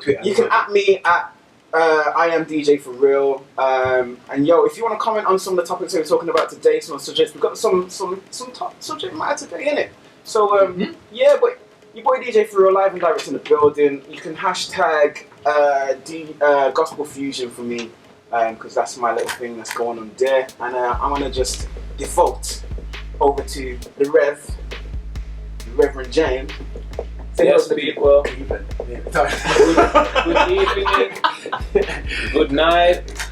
Twitter. You can at me at I am DJ for real. And yo, if you want to comment on some of the topics we're talking about today, some subjects, we've got some top subject matter today, innit? So yeah, but your boy DJ for real, live and direct in the building. You can hashtag Gospel Fusion for me, because that's my little thing that's going on there. And I'm gonna just default over to the Reverend James. Yes, people. Good evening. Good night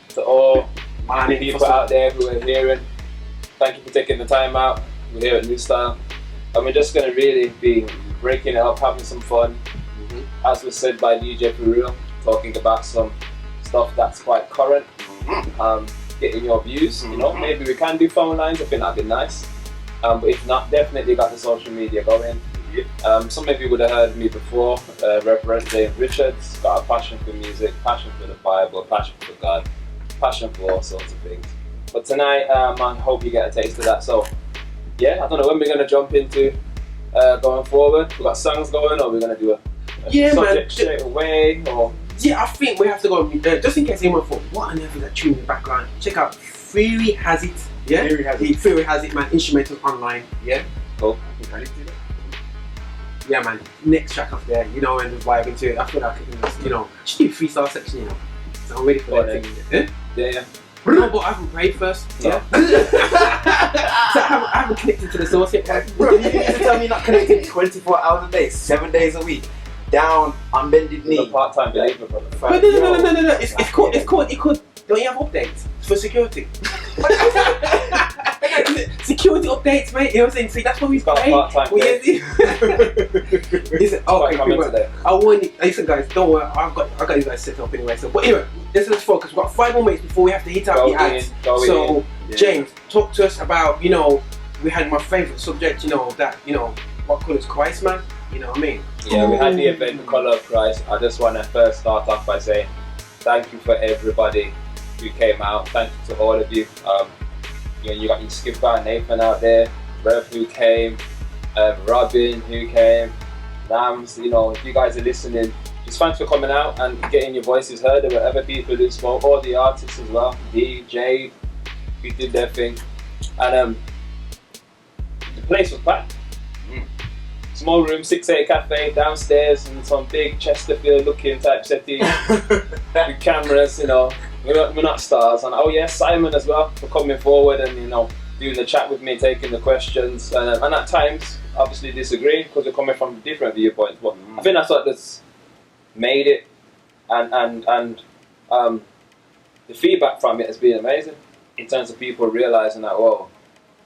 to all the people out there who are hearing. Thank you for taking the time out. We're here at New Style, and we're just going to really be breaking it up, having some fun. As was said by DJ for real, talking about some stuff that's quite current. Getting your views. You know, maybe we can do phone lines. I think that'd be nice. But if not, definitely got the social media going. Some of you would have heard me before, Rev James Richards, got a passion for music, passion for the Bible, passion for God, passion for all sorts of things. But tonight, I hope you get a taste of that. So, yeah, I don't know when we're going to jump into going forward. We've got songs going, or we're going to do a subject straight away, or... Yeah, I think we have to go, just in case anyone thought, what on earth is that tune in the background? Check out Theory Has It, yeah? Theory Has It, man, instrumental online, yeah? Cool. I think I need to do that. Yeah, man, next track off there, you know, and just vibe into it. I feel like I can just, you know, just do freestyle section, you know. So I'm ready for that thing. Yeah. No, but I haven't prayed first, so. So I haven't connected to the source yet. Bro, you need to tell me you're not connected 24 hours a day, 7 days a week, down on bended knee. A part-time believer, brother. But no. It's called. Don't you have updates for security? Security updates, mate. You know what I'm saying? See, that's what we've got. Part-time. Okay, I want you. Listen, guys, don't worry. I got you guys set up anyway. So, but anyway, let's focus. We've got 5 more minutes before we have to hit out the ads. So, James, talk to us about, you know, we had my favourite subject. You know that, you know, what colour is Christ, man? You know what I mean? Yeah, we had the event, The Colour of Christ. I just want to first start off by saying thank you for everybody who came out. Thank you to all of you. You know, you got your skipper Nathan out there, Rev who came, Robin who came, Lambs. You know, if you guys are listening, just thanks for coming out and getting your voices heard. There were other people who spoke, all the artists as well, DJ, who did their thing, and the place was packed. Small room, 6A cafe downstairs, and some big Chesterfield looking type setting with cameras, you know. We're not stars. And oh yeah, Simon as well for coming forward and, you know, doing the chat with me, taking the questions, and at times obviously disagreeing because we're coming from different viewpoints. But I think that's what that's made it, and the feedback from it has been amazing in terms of people realising that, whoa,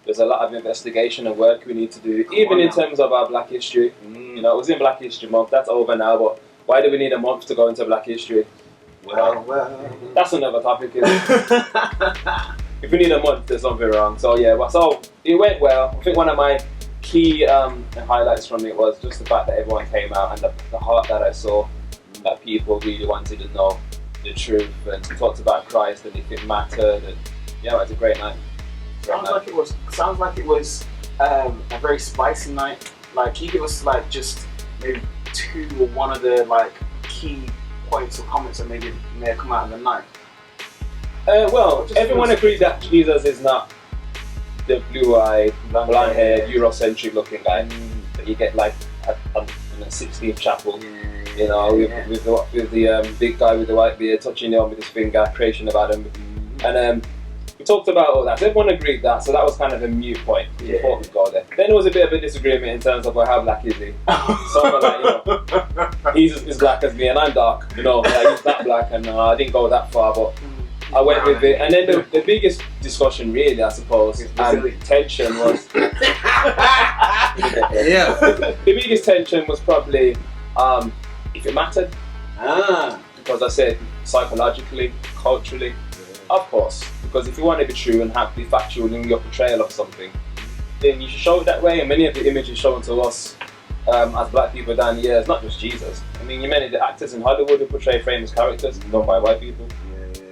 there's a lot of investigation and work we need to do, even in terms of our Black History. You know, it was in Black History Month, that's over now, but why do we need a month to go into Black History? Well, that's another topic. If we need a month, there's something wrong. So yeah, so it went well. I think one of my key highlights from it was just the fact that everyone came out and the heart that I saw, that people really wanted to know the truth and talked about Christ and if it mattered. And yeah, it was a great night. Sounds like it was a very spicy night. Like, can you give us like just maybe 2 or 1 of the like key points or comments that maybe may have come out of the night? Well, everyone agreed that Jesus is not the blue-eyed, blonde-haired, Eurocentric looking guy that you get like at the 16th chapel. You know, with the big guy with the white beard touching you on with his finger, creation of Adam. And we talked about all that. So everyone agreed that, so that was kind of a mute point before we go there. Then there was a bit of a disagreement in terms of, well, how black is he? Some were like, you know, he's as black as me and I'm dark. You know, like, he's that black, and I didn't go that far, but I went with it. And then the biggest discussion really, I suppose, and tension was... The biggest tension was probably if it mattered. Because I said psychologically, culturally, of course. Because if you want to be true and be factual in your portrayal of something, then you should show it that way. And many of the images shown to us as black people down the years, not just Jesus. I mean, many of the actors in Hollywood who portray famous characters done by white people.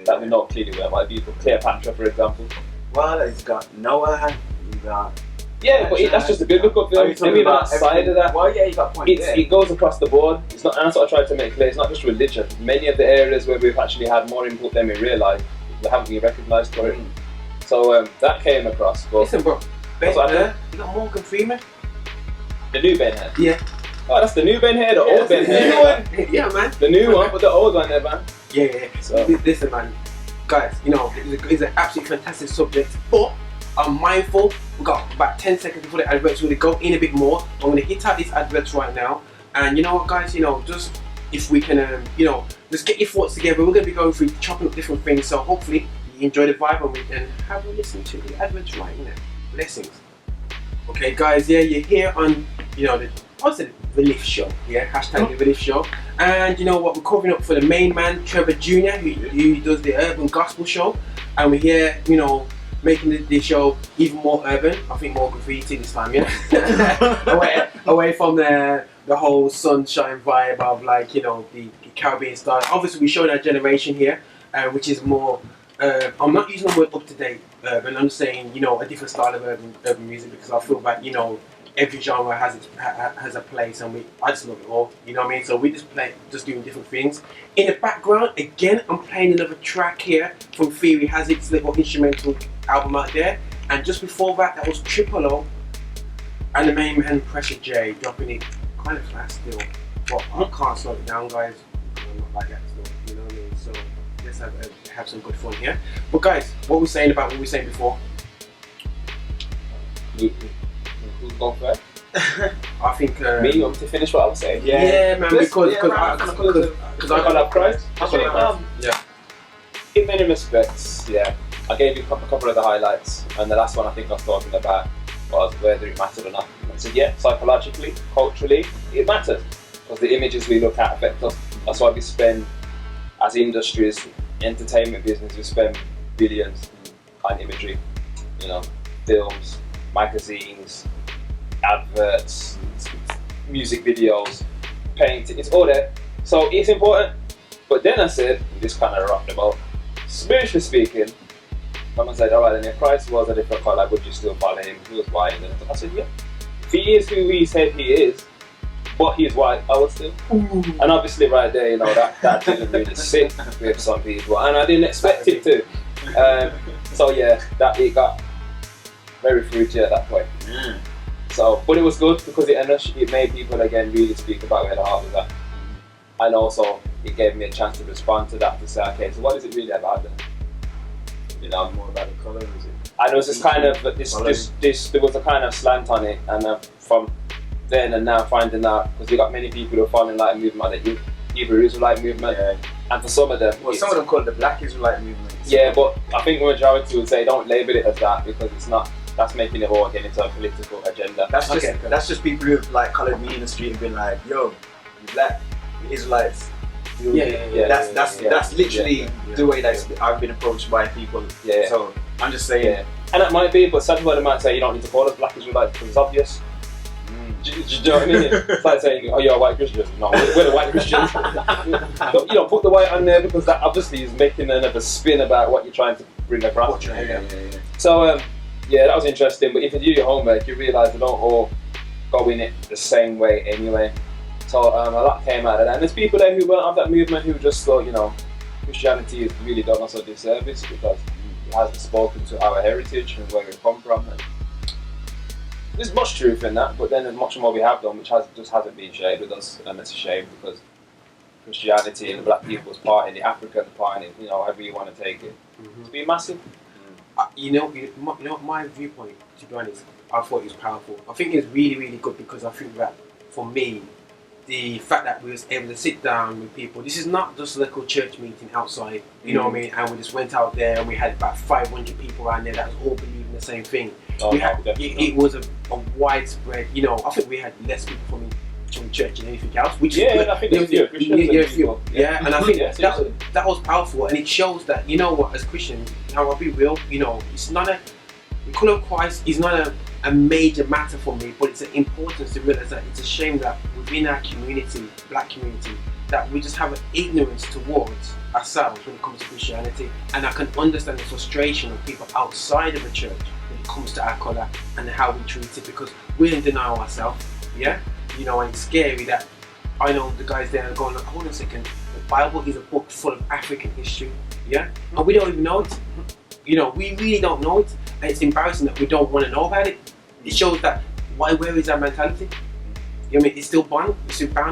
That we know clearly were white people. Cleopatra, for example. Well, he's got Noah, he's got Yeah, but that's just a biblical film. Maybe even outside of that. Well, yeah, you got a point. It goes across the board. It's not. And that's what I tried to make clear. It's not just religion. Many of the areas where we've actually had more input than we realise, we haven't been recognised for it. So that came across. But listen, bro. Ben, you got Morgan Freeman. The new Ben here. Yeah. Oh, that's the new Ben here. The old Ben here. The new one. Yeah, man. The new one, but the old one there, man. Yeah. So listen, man. Guys, you know, it's an absolutely fantastic subject, but I'm mindful. We've got about 10 seconds before the adverts really go in a bit more. I'm going to hit out these adverts right now. And you know what, guys, you know, just if we can, you know, just get your thoughts together. We're going to be going through, chopping up different things. So hopefully you enjoy the vibe and we can have a listen to the adverts right now. Blessings. Okay, guys, yeah, you're here on, you know, the Relief Show. Yeah, hashtag the Relief Show. And you know what, we're covering up for the main man, Trevor Jr., who does the Urban Gospel Show. And we're here, you know, making the show even more urban. I think more graffiti this time, yeah. away from the whole sunshine vibe of, like, you know, the Caribbean style. Obviously, we're showing our generation here, which is more. I'm not using the word up to date urban. I'm just saying, you know, a different style of urban music, because I feel like, you know, every genre has a place, and I just love it all. You know what I mean? So we just doing different things. In the background, again, I'm playing another track here from Theory Hazard's little instrumental album out there. And just before that was Triple O and the main man Pressure J, dropping it kind of fast still. But I can't slow it down, guys. I'm not like that still. You know what I mean? So let's have some good fun here. But guys, what we're saying about what we were saying before. Who's gone first? I think me. You want me to finish what I was saying? Yeah, man. Because I got that prize. Yeah. In many respects, yeah. I gave you a couple of the highlights, and the last one I think I was talking about was whether it mattered or not. I said, yeah, psychologically, culturally, it matters, because the images we look at affect us. That's why we spend, as industries, entertainment business, we spend billions on imagery. You know, films, magazines, adverts, music videos, painting, it's all there. So it's important. But then I said, this kind of rocked the boat. Spiritually speaking, someone said, alright, then if Christ was a different colour, like, would you still follow him? He was white. And I said, yeah. If he is who he said he is, but he is white, I would still. And obviously right there, you know, that didn't really sit with some people. And I didn't expect it to. So yeah, it got very fruity at that point. So, but it was good because it made people again really speak about where the heart was at. And also, it gave me a chance to respond to that, to say, okay, so what is it really about then? You know, more about the colour, is it? And it was this kind of, there was a kind of slant on it, and from then and now finding out, because you got many people who are following like movement, the Hebrew Israelite movement, and for some of them, well, some of them call it the Black Israelite movement. Yeah, but I think the majority would say don't label it as that, because it's not. That's making it all again into a political agenda. That's just people who've like coloured me in the street and been like, yo, you black, you Israelites. That's literally the way that I've been approached by people. Yeah. So I'm just saying. Yeah. And that might be, but some people might say you don't need to call us black Israelites because it's obvious. Do you know what I mean? It's like saying, oh, you're a white Christian. No, we're the white Christians. But, you know, put the white on there, because that obviously is making another spin about what you're trying to bring across. So, yeah, that was interesting. But if you do your homework, you realise they don't all go in it the same way anyway. So a lot came out of that. And there's people there who weren't of that movement who just thought, you know, Christianity has really done us a disservice because it hasn't spoken to our heritage and where we come from. And there's much truth in that, but then there's much more we have done which just hasn't been shared with us, and it's a shame, because Christianity and the black people's part in the African part in it, you know, however you want to take it, it's been massive. You know, my viewpoint, to be honest, I thought it was powerful. I think it's really, really good, because I think that for me, the fact that we was able to sit down with people, this is not just a little church meeting outside, you know what I mean, and we just went out there and we had about 500 people around there that was all believing the same thing. It was a widespread, you know, I think we had less people from church than anything else, which I think there's fewer Christians. And I think that was powerful, and it shows that, you know what, as Christians, I'll be real, you know, it's not the colour of Christ is not a major matter for me, but it's an importance to realise that it's a shame that within our community, black community, that we just have an ignorance towards ourselves when it comes to Christianity, and I can understand the frustration of people outside of the church when it comes to our colour and how we treat it, because we're in denial ourselves, yeah? You know, and it's scary that I know the guys there are going, hold on a second, the Bible is a book full of African history, yeah? And we don't even know it. You know, we really don't know it, and it's embarrassing that we don't want to know about it. It shows that, where is our mentality? You know what I mean? It's still bound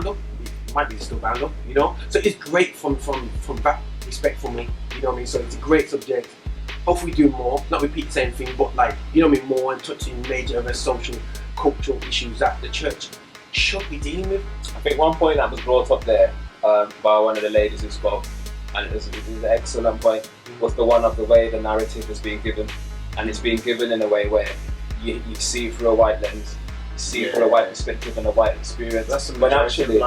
up. It might be still bound up, you know? So it's great from that respect for me, you know what I mean? So it's a great subject. Hopefully do more, not repeat the same thing, but like, you know what I mean, more and touching major other social, cultural issues that the church should be dealing with. I think one point that was brought up there by one of the ladies who spoke, and it was an excellent point, was the one of the way the narrative is being given. And it's being given in a way where you see through a white lens, you see through a white perspective and a white experience. That's but actually,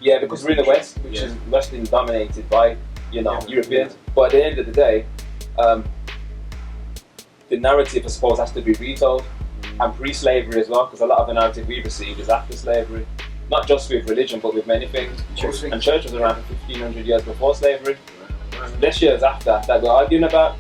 yeah, because we're in the West, which is mostly dominated by, you know, Europeans. But at the end of the day, the narrative, I suppose, has to be retold. And pre-slavery as well, because a lot of the narrative we receive is after slavery. Not just with religion, but with many things. And church was around for 1500 years before slavery. Less years after that we're arguing about.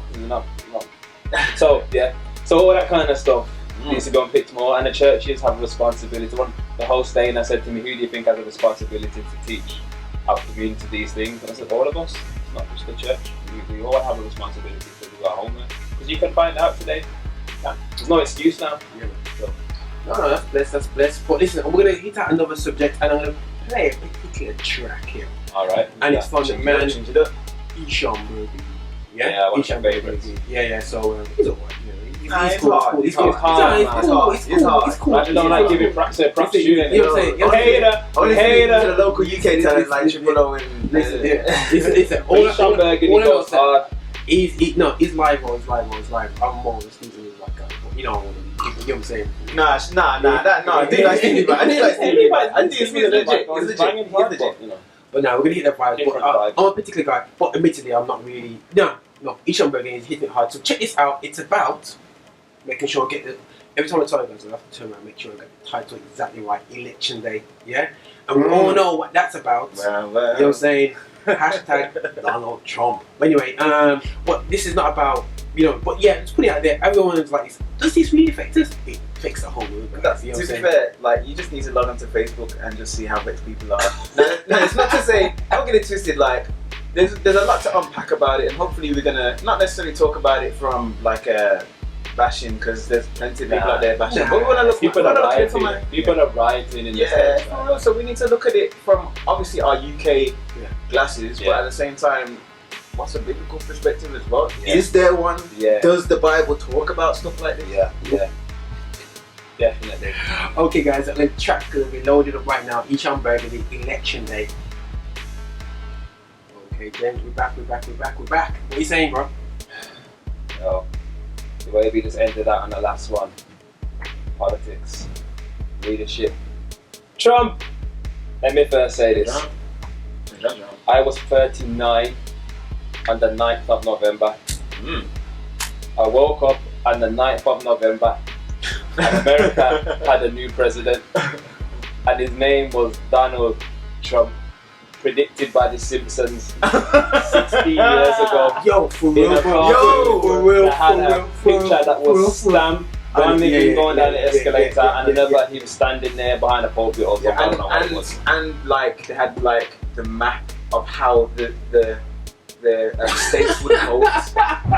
So yeah, so all that kind of stuff needs to be unpicked more, and the churches have a responsibility. The host Dana said to me, who do you think has a responsibility to teach our community these things? And I said, all of us, it's not just the church. We all have a responsibility to do our homework, because you can find out today. There's no excuse now. So. No, that's blessed. But listen, we're going to hit out another subject, and I'm going to play a particular track here. Alright. And it's from the man, Isham Burgi. Yeah, one of my favourites. Yeah, so he's alright. It's cool. It's cool. I don't like giving props to you. You know what I'm saying? Hater. The local UK talent like Triple O and... Listen. Isham Burgi, he goes hard. He's live. I'm more of a Stephen is like, you know what I'm saying? Nah. I do like Stevie, but I think it's legit. It's legit. You know. But now we're gonna hit that vibe. But I'm a particular guy, but admittedly, I'm not really. No. Isham Burgi is hitting it hard. So check this out. It's about making sure I get the. Every time I tell you guys, I have to turn around and make sure I get the title exactly right. Election day, yeah. And we all know what that's about. Well. You know what I'm saying? Hashtag Donald Trump. But anyway, but this is not about, you know, but yeah, just put it out there. Everyone's like, does this really affect us? It affects the whole world. To be fair, like, you just need to log onto Facebook and just see how vexed people are. no, it's not to say, don't get it twisted, like, there's a lot to unpack about it, and hopefully we're gonna not necessarily talk about it from like a bashing, because there's plenty of people out there bashing. But we want to look. People are rioting in the States. So we need to look at it from obviously our UK glasses, but at the same time, what's a biblical perspective as well? Yeah. Is there one? Yeah. Does the Bible talk about stuff like this? Yeah. Definitely. Okay, guys, the track will be loaded up right now. Isham Burgi, the election day. Okay, James, we're back. What are you saying, bro? No. The way we just ended out on the last one. Politics. Leadership. Trump! Let me first say this. I was 39 on the 9th of November. I woke up on the 9th of November and America had a new president, and his name was Donald Trump, predicted by The Simpsons 60 years ago. Yo, for real, a picture that was stamped. One nigga going down the escalator, and another he was standing there behind a pulpit or something. And like they had like the map of how the states would vote,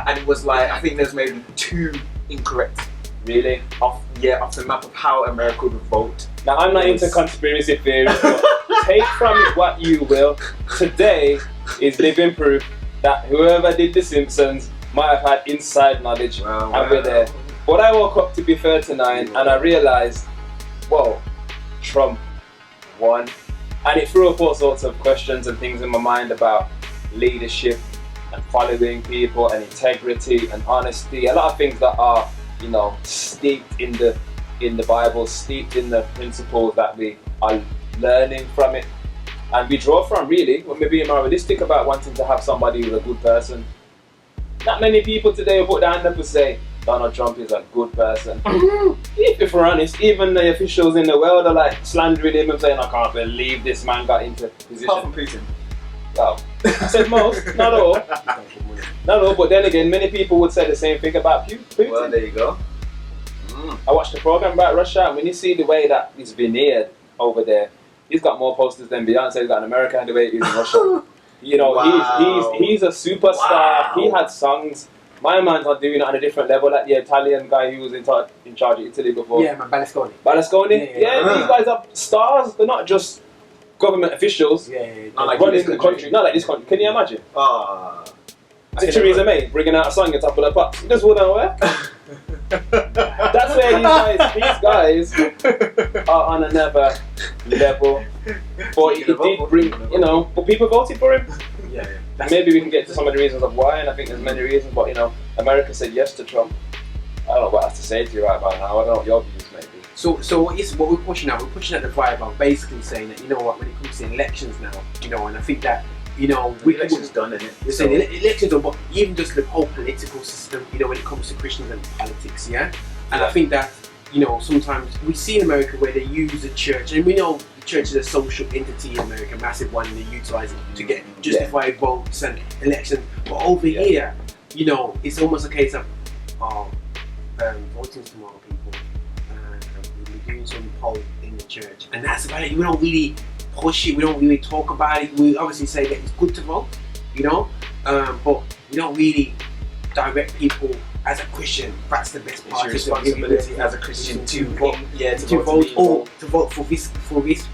and it was like, I think there's maybe 2 incorrect. Really? Off the map of how America would vote. Now I'm not into conspiracy theories, but take from it what you will. Today is living proof that whoever did The Simpsons might have had inside knowledge, and we're there. But I woke up to be 39 and I realised, whoa, Trump won. And it threw up all sorts of questions and things in my mind about leadership and following people and integrity and honesty. A lot of things that are, you know, steeped in the Bible, steeped in the principles that we are learning from it. And we draw from, really, when we're being moralistic about wanting to have somebody who's a good person. Not many people today will put their hand up and say, Donald Trump is a good person. If we're honest, even the officials in the world are like slandering him and saying, I can't believe this man got into position. Apart from Putin. Well, I said most, not all. Not all, but then again, many people would say the same thing about Putin. Well, there you go. I watched the program about Russia, and when you see the way that he's veneered over there, he's got more posters than Beyonce's got in America and the way he is in Russia. You know, he's a superstar. Wow. He had songs. My man's not doing it on a different level, like the Italian guy who was in charge of Italy before. Yeah, man, Berlusconi. Berlusconi? Yeah, these guys are stars. They're not just government officials. Not like running the country. Not like this country. Can you imagine? Theresa May bringing out a song on top of the pops. It just wouldn't work. That's where these guys are on another level. But it did bring, you know, but people voted for him. Maybe we can get to some of the reasons of why, and I think there's many reasons, but you know, America said yes to Trump. I don't know what I have to say to you right about now. I don't know what your views may be. So what we're pushing at? We're pushing at the vibe of basically saying that, you know what, when it comes to elections now, you know, and I think that, you know, elections done, isn't it? We're saying elections done, but even just the whole political system, you know, when it comes to Christians and politics, and I think that, you know, sometimes we see in America where they use the church, and we know the church is a social entity in America, massive one, and they utilize it to get justify votes and elections. But over here, you know, it's almost a case of voting tomorrow, people, and we're doing some poll in the church, and that's about it. We don't really push it, we don't really talk about it. We obviously say that it's good to vote, you know, but we don't really direct people as a Christian. That's the best part. It's your responsibility as a Christian to vote, to vote for this.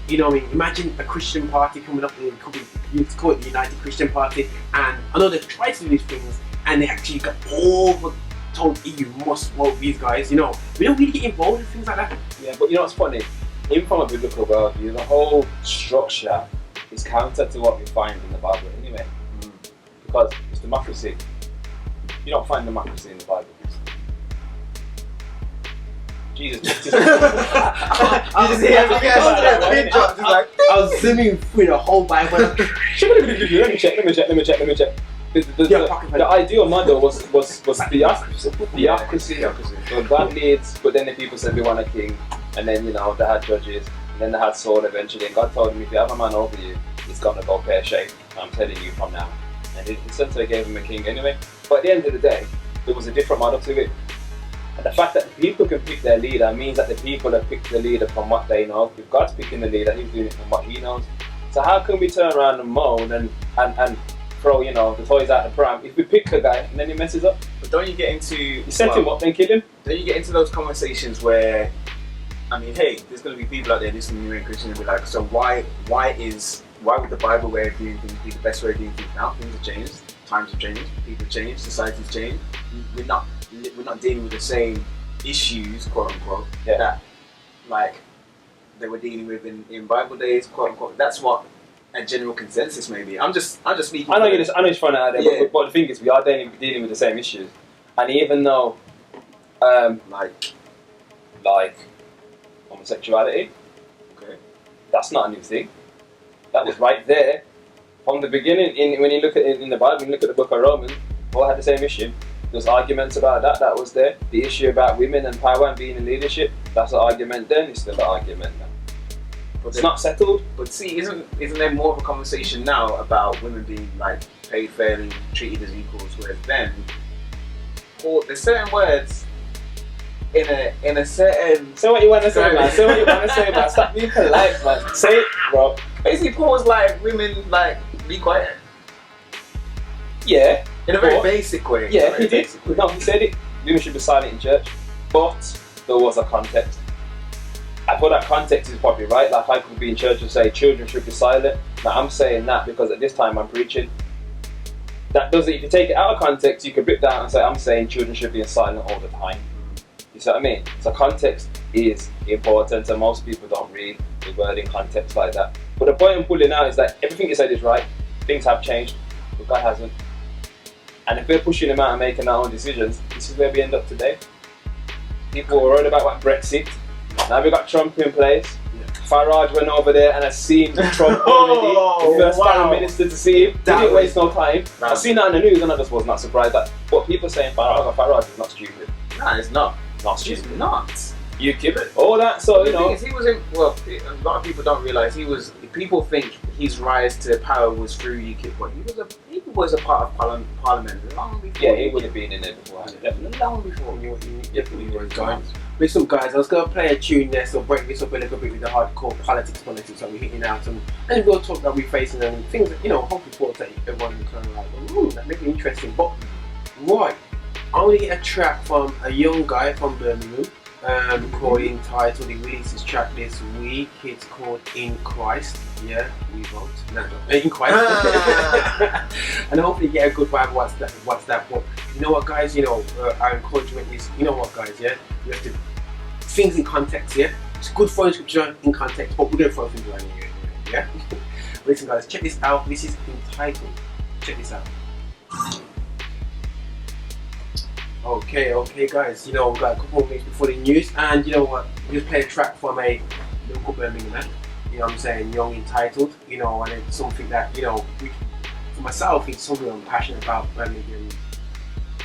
You know what I mean? Imagine a Christian party coming up, it could be, you call it the United Christian Party, and I know they try to do these things, and they actually got told you must vote these guys. You know, we don't really get involved in things like that. Yeah, but you know what's funny? Even from a biblical worldview, the whole structure is counter to what we find in the Bible anyway. Because it's democracy. You don't find democracy in the Bible. Jesus. I was zooming through the whole Bible. Let me check. The ideal model was theocracy. So God leads, but then the people said we want a king, and then, you know, they had judges, and then they had Saul eventually, and God told him, if you have a man over you, it's gonna go pear-shaped. I'm telling you from now. And essentially gave him a king anyway. But at the end of the day, there was a different model to it. And the fact that the people can pick their leader means that the people have picked the leader from what they know. If God's picking the leader, he's doing it from what he knows. So how can we turn around and moan and throw, you know, the toys out the pram if we pick the guy and then he messes up? But don't you get into... You set him up, then kill him? Don't you get into those conversations where, I mean, hey, there's going to be people out there listening to you and Christian and be like, so why would the Bible way of doing things be the best way of doing things now? Things have changed, times have changed, people have changed, society's changed. We're not dealing with the same issues, quote unquote, that like they were dealing with in Bible days, quote unquote. That's what a general consensus may be. I'm just speaking. I know you're trying to out there, but the thing is, we are dealing with the same issues, and even though, like homosexuality, that's not a new thing. That was right there from the beginning. When you look at it in the Bible, when you look at the book of Romans, all had the same issue. There's arguments about that was there. The issue about women and power and being in leadership, that's an argument then, it's still an argument now. But it's not settled. But see, isn't there more of a conversation now about women being like paid fairly, treated as equals, whereas then, or there's certain words in a certain... Say what you want to say, man. Say what you want to say, man. Stop being polite, man. Say it, bro. Basically, Paul was like, women, like, be quiet. Yeah. In a very basic way. Yeah, he did. No, he said it. Women should be silent in church. But there was a context. I thought that context is probably right. Like, I could be in church and say children should be silent. Now, I'm saying that because at this time I'm preaching. That doesn't, if you take it out of context, you could rip that and say, I'm saying children should be silent all the time. You see what I mean? So context is important, and most people don't read the word in context like that. But the point I'm pulling out is that everything you said is right. Things have changed, but God hasn't. And if we're pushing them out and making our own decisions, this is where we end up today. People were worried about what Brexit. Now we've got Trump in place. Farage went over there and has seen Trump already. The first foreign minister to see him. Didn't waste no time. I seen that on the news and I just was not surprised. But people saying Farage is not stupid. Nah, it's not. She's not. You give it all that, so you know. He was in. Well, a lot of people don't realize he was. People think his rise to power was through UKIP, but he was a part of Parliament long before. Yeah, he would have been in it before. Definitely long before. Definitely was going. Listen, guys, I was gonna play a tune there, so break this up a little bit with the hardcore politics that we're hitting out, and we'll talk that we're facing and things that hopefully thoughts that everyone kind of like, that may be interesting. But right, I'm gonna get a track from a young guy from Birmingham. Entitled, he released his track this week. It's called In Christ. Yeah, we vote. No, In Christ. And hopefully get a good vibe. What's that? But you know what, guys? Our encouragement is, guys? Yeah, you have to things in context. Yeah, it's good for scripture in context, but we're gonna throw things around here. Yeah. Listen, guys, check this out. This is entitled. Check this out. Okay, guys. We've got a couple more minutes before the news, and you know what? We just play a track from a local Birmingham man. You know what I'm saying? Young, entitled. And it's something that for myself, it's something I'm passionate about. Birmingham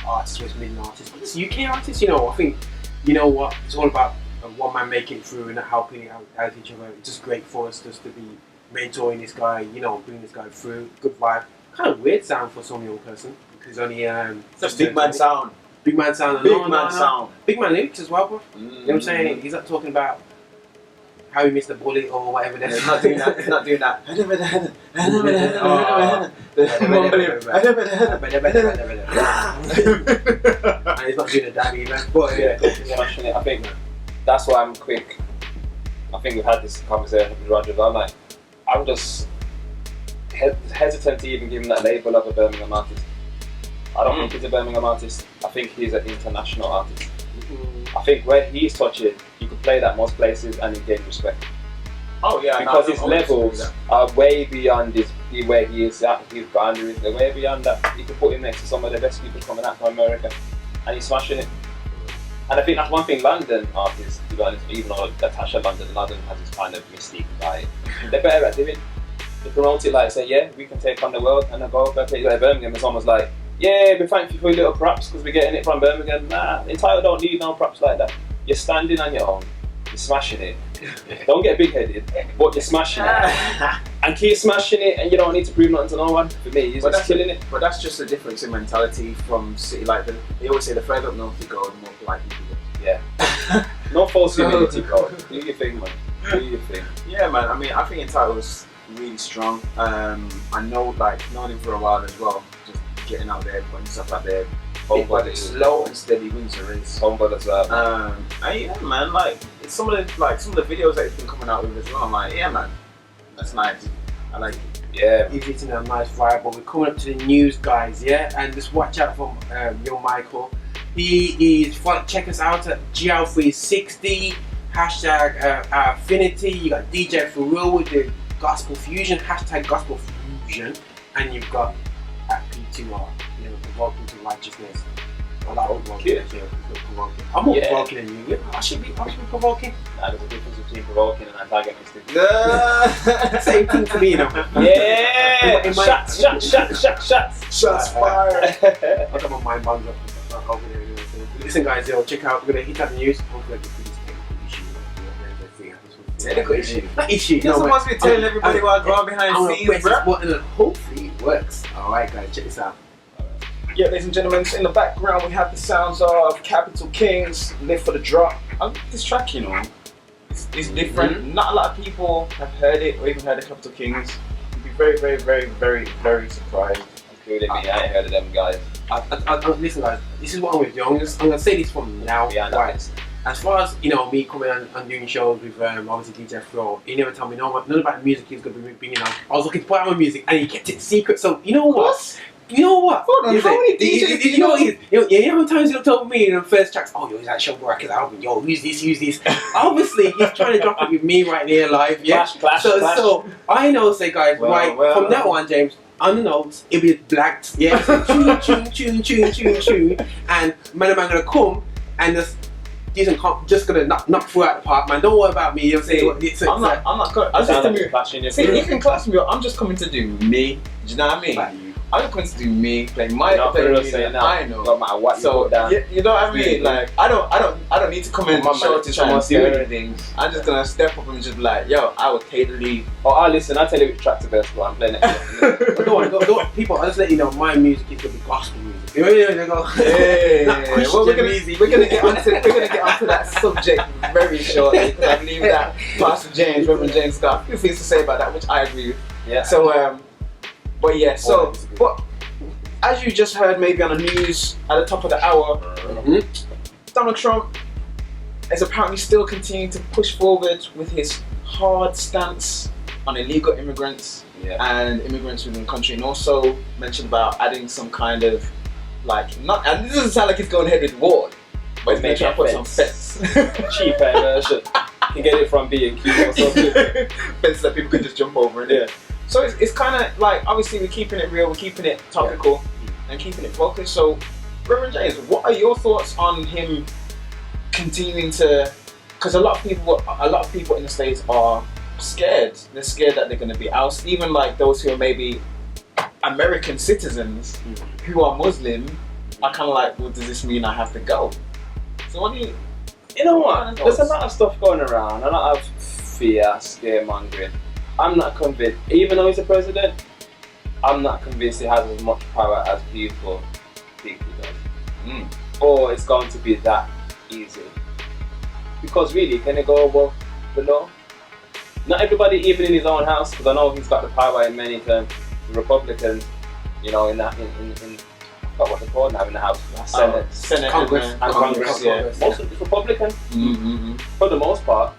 artists, West Midland artists, but this UK artists. I think it's all about one man making it through and helping out each other. It's just great for us just to be mentoring this guy. Bringing this guy through. Good vibe. Kind of weird sound for some young person because only just big man sound. Big man sound. Sound. Big man lyrics as well, bro. You know what I'm saying? He's not talking about how he missed the bullet or whatever. He's not doing that. He's not doing that. And he's not doing a dab either. But I think that's why I'm quick. I think we've had this conversation with Roger. I'm just hesitant to even give him that label of a Birmingham artist. I don't think he's a Birmingham artist. I think he's an international artist. I think where he's touching, you could play that most places and he gain respect. Oh yeah, because his levels are way beyond where he is at. His boundaries, they're way beyond that. You could put him next to some of the best people coming out from America, and he's smashing it. And I think that's one thing London artists, to be honest, even though Natasha London has this kind of mystique about it, they're better at doing. They promote it like, say, yeah, we can take on the world, and then go back to Birmingham. It's almost like, yeah, we thank you for your little props because we're getting it from Birmingham. Nah, Entitled don't need no props like that. You're standing on your own, you're smashing it. Don't get big-headed, but you're smashing it. And keep smashing it, and you don't need to prove nothing to no one. For me, you're just killing it. But that's just a difference in mentality from city. Like they always say, the further up north you go, the more polite people get. Yeah. No false humility, bro. Do your thing, man. Do your thing. Yeah, man. I mean, I think Entitled's really strong. I know, known him for a while as well. Just getting out there, putting stuff out there. But it's slow and steady wins the race. Humble as well. And yeah, man. It's some of the videos that he's been coming out with as well. I'm like, yeah, man. That's nice. I like it. Yeah. He's hitting a nice vibe, but we're coming up to the news, guys, yeah? And just watch out for young Michael. He is, check us out at GL360, hashtag Affinity. You got DJ For Real with the Gospel Fusion, hashtag Gospel Fusion. And you've got at P2R, provoking to righteousness. I like provoking. I'm more provoking than you. Yeah, I should be provoking. Nah, there's a difference between provoking and antagonistic. Same thing to me, Yeah! Shots fired! I got my mind bombs up over there. Listen, guys, check out. We're gonna hit out the news. Hopefully, I can finish technical issue. Not issue. You're supposed to be telling everybody what's going behind the scenes, bro. Button and hopefully it works. Alright, guys, check this out. Yeah, ladies and gentlemen, in the background we have the sounds of Capital Kings, Live for the Drop. I like this track, it's different. Not a lot of people have heard it or even heard of Capital Kings. You'd be very, very, very, very, very surprised. Including me, I ain't heard of them guys. Listen, guys, this is what I'm with you. I'm gonna say this from now. Right. As far as me coming and doing shows with obviously DJ Flo, he never told me none about the music he was gonna be bringing on. I was looking to put out my music, and he kept it secret. So you know what? Hold on, how many DJs do you know? How many times he looked over me in the first tracks? Oh, yo, he's at Show Records album. Yo, use this. Obviously, he's trying to drop it with me right there live. Yeah. Clash. So I know, say guys, from now on, James. On the notes, it'll be blacked. Yeah. So tune, and man, gonna come and just gonna knock through out the park, man. Don't worry about me. You know what I'm saying? I'm not. I'm just coming. See, you can class me up. I'm just coming to do me. Do you know what I mean? I'm just going to do me, play my music I know. No matter what so, you put down. You know what I mean? Like, I don't need to come in and show to try and do anything. I'm just gonna step up and just be like, yo, I will totally. Oh, listen, I'll tell you which track's the best one. I'm playing it. Go on, people. I'll just let you know, my music is gonna be gospel music. You know, well, we're gonna get onto that subject very shortly because I believe that Pastor James, Rev James, got a few things to say about that, which I agree with. Yeah. So, but yeah, so but as you just heard, maybe on the news at the top of the hour, Donald Trump is apparently still continuing to push forward with his hard stance on illegal immigrants and immigrants within the country, and also mentioned about adding some kind of and this doesn't sound like he's going ahead with war, but he's going to try to put some fence. Cheap version. You can get it from B&Q or something. Fence that people can just jump over and So it's kind of like, obviously we're keeping it real, we're keeping it topical and keeping it focused. So Rev James, what are your thoughts on him continuing to, because a lot of people in the States are scared. They're scared that they're going to be ousted. Even like those who are maybe American citizens who are Muslim are kind of like, well, does this mean I have to go? So what do you... You know what? There's a lot of stuff going around, a lot of fear, scaremongering. I'm not convinced, even though he's a president, I'm not convinced he has as much power as people think he does. Or it's going to be that easy. Because really, can it go above the law? Not everybody, even in his own house, because I know he's got the power in many terms. The Republicans, you know, in I forgot what they're called now in the House, Senate, Congress, and Congress. Most of it's Republican, for the most part.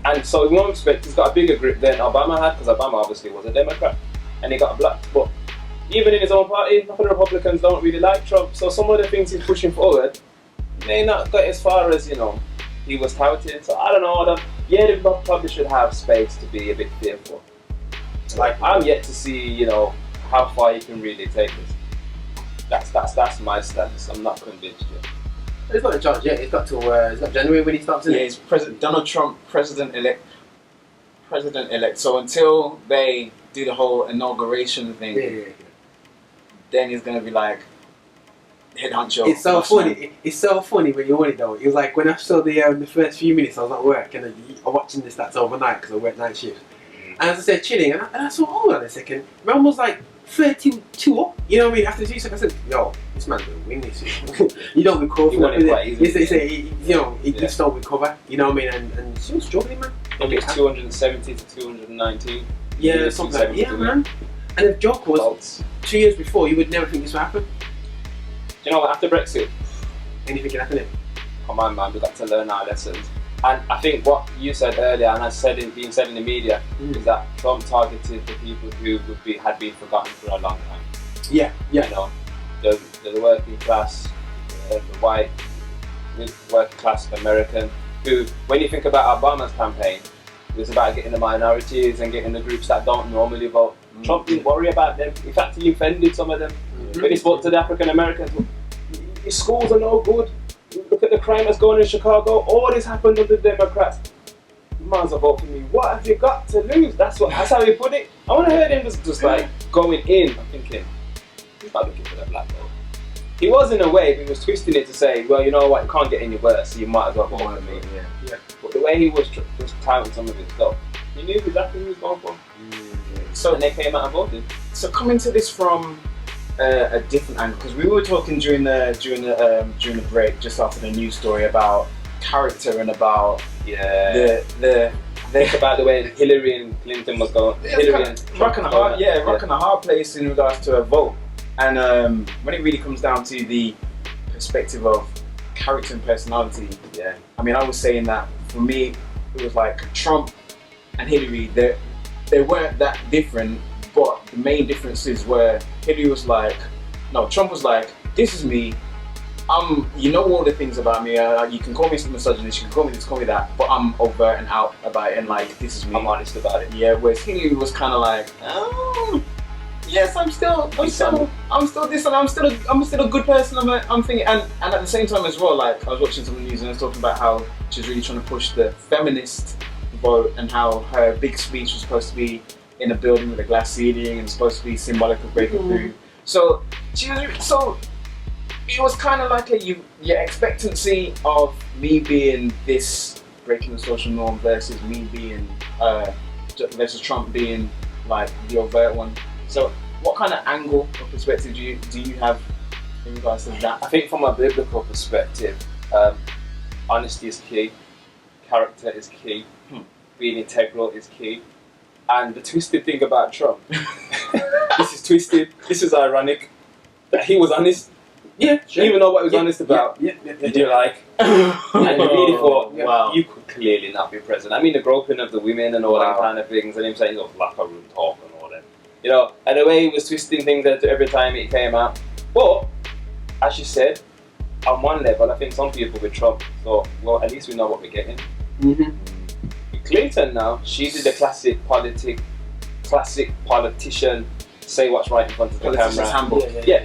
And so in one respect, he's got a bigger grip than Obama had, because Obama obviously was a Democrat, and he got a black. But even in his own party, half of the Republicans don't really like Trump. So some of the things he's pushing forward may not go as far as, you know, he was touted. So I don't know. They probably should have space to be a bit fearful. Like, I'm yet to see, you know, how far he can really take this. That's my stance. I'm not convinced yet. It's not in charge yet. It's got to it's not January when he starts. Yeah, it's Donald Trump, president-elect. So until they do the whole inauguration thing, then he's gonna be like head honcho. It's so funny. It's so funny when you want it though. It was like when I saw the first few minutes, I was at work and I'm watching the stats overnight because I work night shift. And as I said, chilling, and I saw, hold on a second, man was like 32 up, you know what I mean? After 2 seconds, I said, yo, this man's gonna win this. You don't recover from that. He just don't recover, you know what I mean? And she was struggling, man. I think it's 270 to 219. Yeah, something like that. Yeah, man. And the joke was, 2 years before, you would never think this would happen. You know what, after Brexit, anything can happen. Come on, man, we've got to learn our lessons. And I think what you said earlier, and being said in the media, is that Trump targeted the people who had been forgotten for a long time. Yeah. You know, the working class, the white working class American, who, when you think about Obama's campaign, it was about getting the minorities and getting the groups that don't normally vote. Trump didn't worry about them. In fact, he offended some of them. When he spoke to the African Americans, your schools are no good. Look at the crime that's going on in Chicago. All this happened under the Democrats. You might as well vote for me. What have you got to lose? That's how he put it. I want to hear him just like going in. I'm thinking, he's not looking for the black vote. He was in a way, but he was twisting it to say, well, you know what, it can't get any worse, so you might as well vote for me. Yeah. But the way he was just touting some of his stuff, he knew exactly who he was going for. And they came out and voted. So coming to this from a different angle, because we were talking during the break, just after the news story, about character and about about the way Hillary and Clinton was going. Rocking a hard place in regards to a vote. And when it really comes down to the perspective of character and personality, I mean, I was saying that for me, it was like Trump and Hillary. They weren't that different. But the main differences were Hillary was like, no, Trump was like, this is me. You know all the things about me. You can call me a misogynist, you can call me this, call me that, but I'm overt and out about it, and like, this is me. I'm honest about it. Yeah. Whereas Hillary was kind of like, yes, I'm still this, and I'm still a good person. I'm thinking, and at the same time as well, like I was watching some news and I was talking about how she's really trying to push the feminist vote and how her big speech was supposed to be in a building with a glass ceiling and supposed to be symbolic of breaking through So it was kind of like your expectancy of me being this breaking the social norm versus me being versus Trump being like the overt one. So what kind of angle or perspective do you have in regards to that? I think from a biblical perspective, honesty is key, character is key, being integral is key. And the twisted thing about Trump, this is twisted, this is ironic, that he was honest. Yeah, sure. Even though what he was honest about, you like, and you really thought, wow, you could clearly not be president. I mean, the groping of the women and all that kind of things, and him saying, locker room talk and all that. You know, and the way he was twisting things every time it came out. But, as you said, on one level, I think some people with Trump thought, well, at least we know what we're getting. Mm-hmm. Clinton now, she did the classic politician, say what's right in front of the camera. Yeah.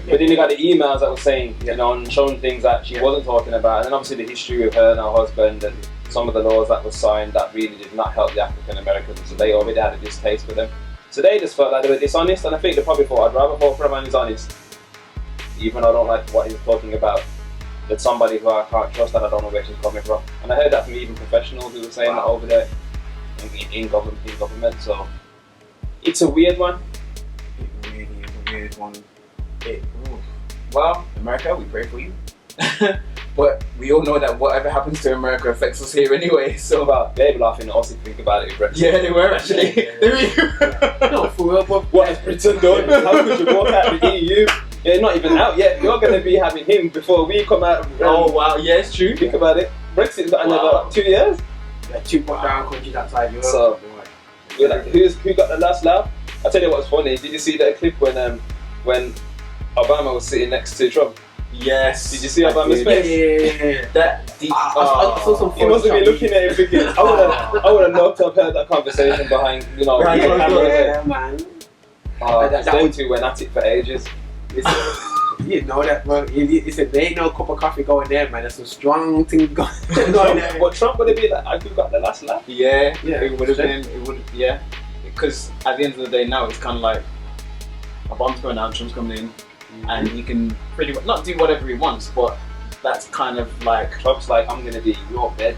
But then you got the emails that were saying, you know, and showing things that she wasn't talking about, and then obviously the history of her and her husband and some of the laws that were signed that really did not help the African Americans, so they already had a distaste for them. So they just felt like they were dishonest, and I think they probably thought, I'd rather vote for a man who's honest, even though I don't like what he's talking about, than somebody who I can't trust and I don't know where she's coming from. And I heard that from even professionals who were saying that over there in government. So it's a weird one. It really is a weird one. Well, America, we pray for you. But we all know that whatever happens to America affects us here anyway. So they were laughing at us if you think about it. Brexit. Yeah, they were actually. No, for real, but what has Britain done? How could you walk out of the EU? They're not even out yet. You're going to be having him before we come out. Oh wow, yeah, it's true. Think about it. Brexit's got another 2 years. Yeah, 2 down countries outside Europe. So, we're like, who got the last laugh? I'll tell you what's funny. Did you see that clip when Obama was sitting next to Trump? Yes. Did you see Obama's face? Yeah. That I saw some. He must have been looking at him thinking, I would have loved to have heard that conversation behind, you know, Right, the camera. Yeah, man. Them two went at it for ages. You know that, bro. There ain't no cup of coffee going there, man. There's some strong things going there. But Trump would have been like, I could have got the last laugh. Yeah, it would have been. It would, yeah. Because at the end of the day, now it's kind of like a bomb's going out, Trump's coming in, and he can pretty much not do whatever he wants. But that's kind of like Trump's like, I'm gonna be in your bed,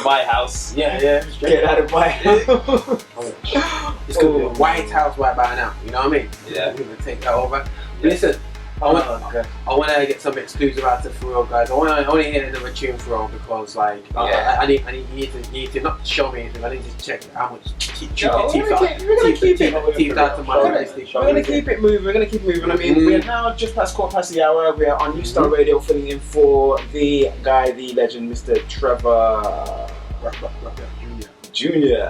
my house. Yeah. Get out of my house. It's gonna be a White House right by now. You know what I mean? Yeah. We're gonna take that over. Listen, I want to get some exclusive out to Pharrell, guys. I want to hear another tune Pharrell because, like, I need you need to not show me anything. I need to check how much teeth out to my list. We're gonna keep it moving. We're gonna keep moving. I mean, we're now just past 1:15. We're on New Star Radio, filling in for the guy, the legend, Mr. Trevor Junior.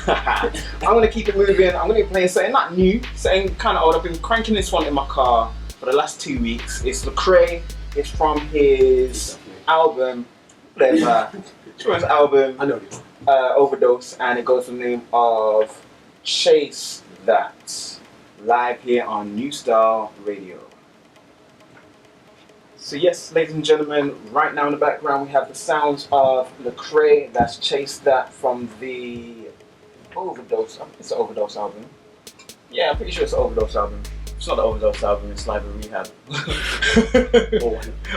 I'm gonna keep it moving. I'm gonna be playing something not new, something kind of old. I've been cranking this one in my car for the last 2 weeks. It's Lecrae. It's from his album, Troy's album, I know this. Overdose, and it goes from the name of Chase That, live here on New Star Radio. So yes, ladies and gentlemen, right now in the background we have the sounds of Lecrae. That's Chase That from the Overdose. It's an Overdose album. Yeah, I'm pretty sure it's an Overdose album. It's not an Overdose album, it's Live and Rehab.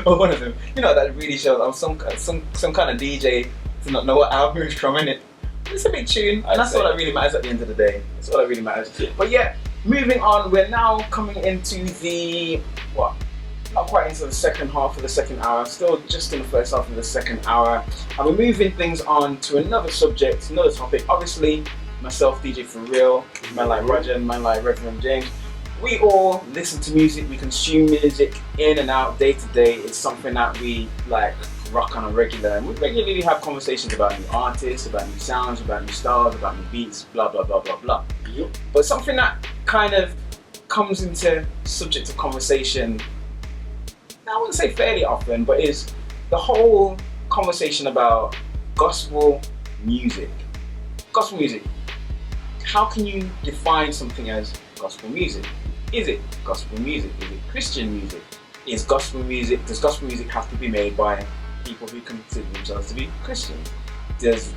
Or one of them. You know, that really shows I'm some kind of DJ to not know what album it's from, innit? It's a big tune, and that's all that really matters at the end of the day. That's all that really matters. But yeah, moving on, we're now coming into the, not quite into the second half of the second hour, still just in the first half of the second hour. And we're moving things on to another subject, another topic. Obviously, myself, DJ For Real, man like Roger, man like Rev James, we all listen to music, we consume music in and out, day to day. It's something that we like rock on a regular, and we regularly have conversations about new artists, about new sounds, about new styles, about new beats, blah blah blah blah blah. Yep. But something that kind of comes into subject of conversation, I wouldn't say fairly often, but is the whole conversation about gospel music. Gospel music. How can you define something as gospel music? Is it gospel music? Is it Christian music? Does gospel music have to be made by people who consider themselves to be Christians? There's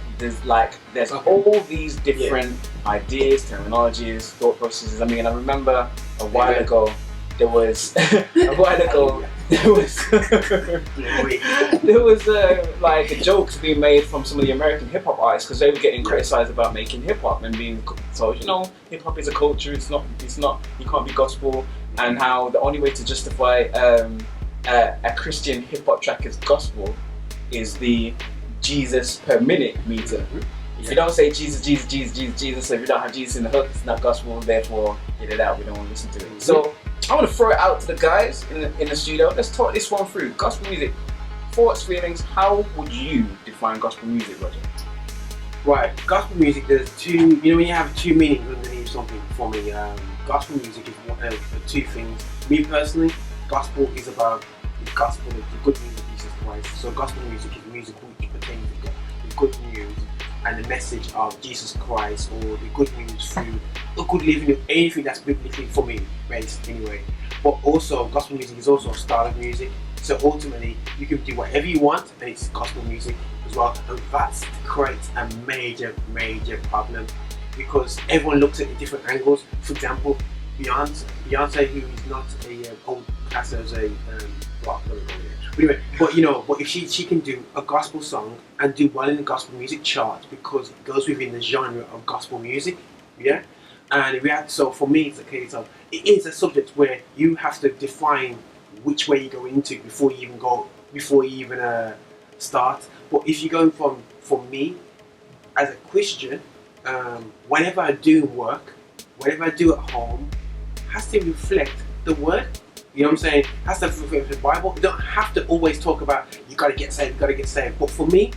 all these different ideas, terminologies, thought processes. I mean, I remember a while ago there was like jokes being made from some of the American hip hop artists because they were getting criticized about making hip hop and being told, hip hop is a culture. It's not. You can't be gospel. And how the only way to justify a Christian hip hop track as gospel is the Jesus per minute meter. If you don't say Jesus, Jesus, Jesus, Jesus, Jesus, so if you don't have Jesus in the hook, it's not gospel. Therefore, get it out. We don't want to listen to it. So I want to throw it out to the guys in the studio. Let's talk this one through. Gospel music, thoughts, feelings. How would you define gospel music, Roger? Right, gospel music. There's two. When you have two meanings underneath something. For me, gospel music is one of two things. Me personally, gospel is about the gospel, the good news of Jesus Christ. So gospel music is music which pertains to the good news and the message of Jesus Christ, or the good news through a good living, anything that's biblically, for me, based anyway. But also, gospel music is also a style of music. So ultimately, you can do whatever you want, and it's gospel music as well. And that creates a major, major problem because everyone looks at it different angles. For example, Beyonce, who is not a old class as a rock. Anyway, but if she can do a gospel song and do well in the gospel music chart because it goes within the genre of gospel music, yeah. And so for me, it's a case of it is a subject where you have to define which way you go into before you even start. But if you're going from me as a Christian, whenever I do work, whatever I do at home, has to reflect the word. You know what I'm saying? Has to reflect the Bible. You don't have to always talk about you gotta get saved, But for me,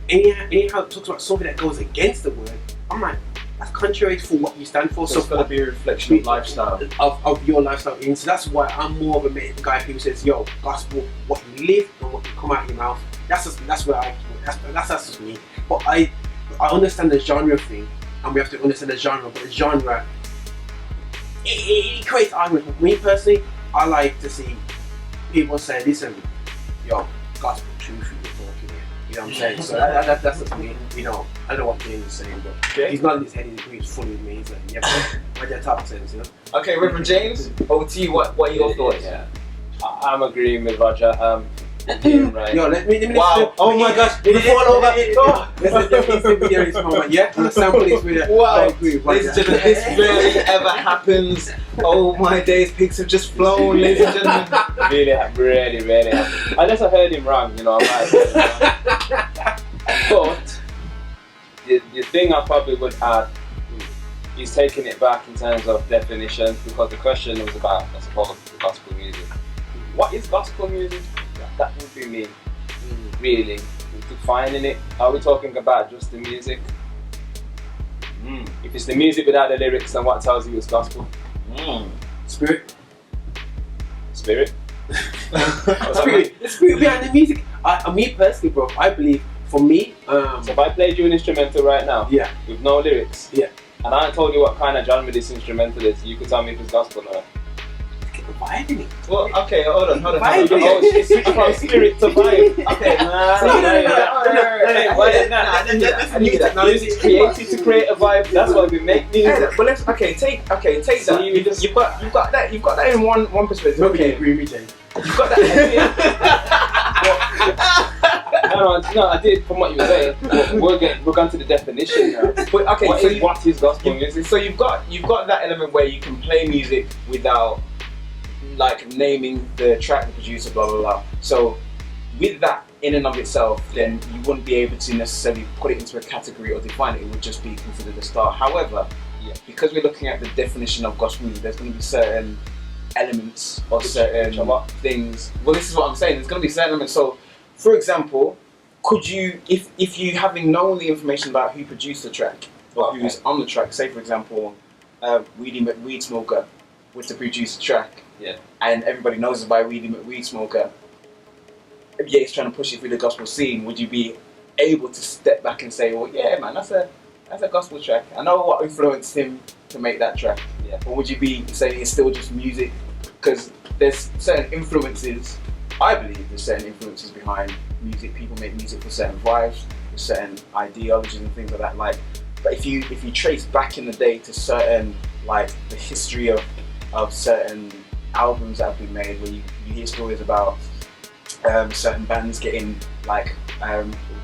anyhow it talks about something that goes against the word, I'm like, that's contrary to what you stand for. So it's got to be a reflection of lifestyle. Of your lifestyle. And so that's why I'm more of a guy who says, yo, gospel, what you live and what you come out of your mouth. That's just me. But I understand the genre thing, and we have to understand the genre. But the genre, it creates arguments. For me personally, I like to see people say, listen, yo, gospel truth you're talking here. You know what I'm saying? So that's just me. I don't know what James is saying, but he's not in his head, he agrees fully with me. He's like, yeah, but that type of sense, Okay, Rev James, OT, what are your thoughts? Yeah. I'm agreeing with Roger. Right. Yo, let me wow. Oh my gosh, did you fall over? Yeah, I'm sample this with wow. Ladies and gentlemen, this rarely ever happens. Oh my days, pigs have just flown, ladies and gentlemen. Really happens. Unless I heard him wrong, But the thing I probably would add is taking it back in terms of definition, because the question was about, I suppose, the gospel music. What is gospel music? That would be me, really, defining it. Are we talking about just the music? If it's the music without the lyrics, then what tells you it's gospel? Spirit. Spirit behind the music. Me personally, bro, I believe, for me, so if I played you an instrumental right now, yeah, with no lyrics, yeah, and I told you what kind of genre this instrumental is, you could tell me if it's gospel or not. Vibing it. Well, okay, hold on. It's switch from spirit to vibe. Okay, music's created to create a vibe. That's why we make music. But let's take that. You've got that in one perspective. Okay, agree with me, Jay. You've got that. No, I did from what you were saying. We're going to the definition now. But okay, what is gospel music? So you've got that element where you can play music without like naming the track, the producer, blah blah blah. So with that in and of itself, then you wouldn't be able to necessarily put it into a category or define it. It would just be considered a style. However, because we're looking at the definition of gospel music, there's going to be certain elements or certain things. Well, this is what I'm saying. There's going to be certain elements. So, for example, could you, if you having known the information about who produced the track or who's on the track, say for example, Weedy McWeed Smoker was to produce the track. Yeah. And everybody knows it's by Weedy McWeed Smoker. Yeah, he's trying to push it through the gospel scene. Would you be able to step back and say, well, yeah, man, that's a gospel track. I know what influenced him to make that track. Yeah. Or would you be saying it's still just music? Because there's certain influences. I believe there's certain influences behind music. People make music for certain vibes, for certain ideologies and things like that. But if you trace back in the day to certain, like, the history of of certain albums that have been made where you hear stories about certain bands getting like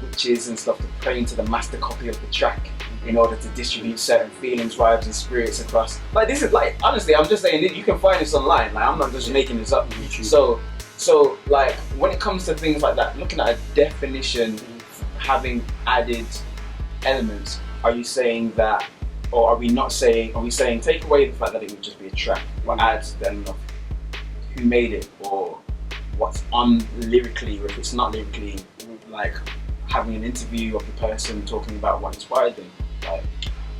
witches and stuff to pray into the master copy of the track in order to distribute certain feelings, vibes and spirits across. Like this is like, honestly, I'm just saying that you can find this online. Like I'm not just making this up. So like when it comes to things like that, looking at a definition having added elements, are you saying that, or are we saying take away the fact that it would just be a track, but add the element of who made it or what's on lyrically, or if it's not lyrically, like having an interview of the person talking about what inspired them? Like,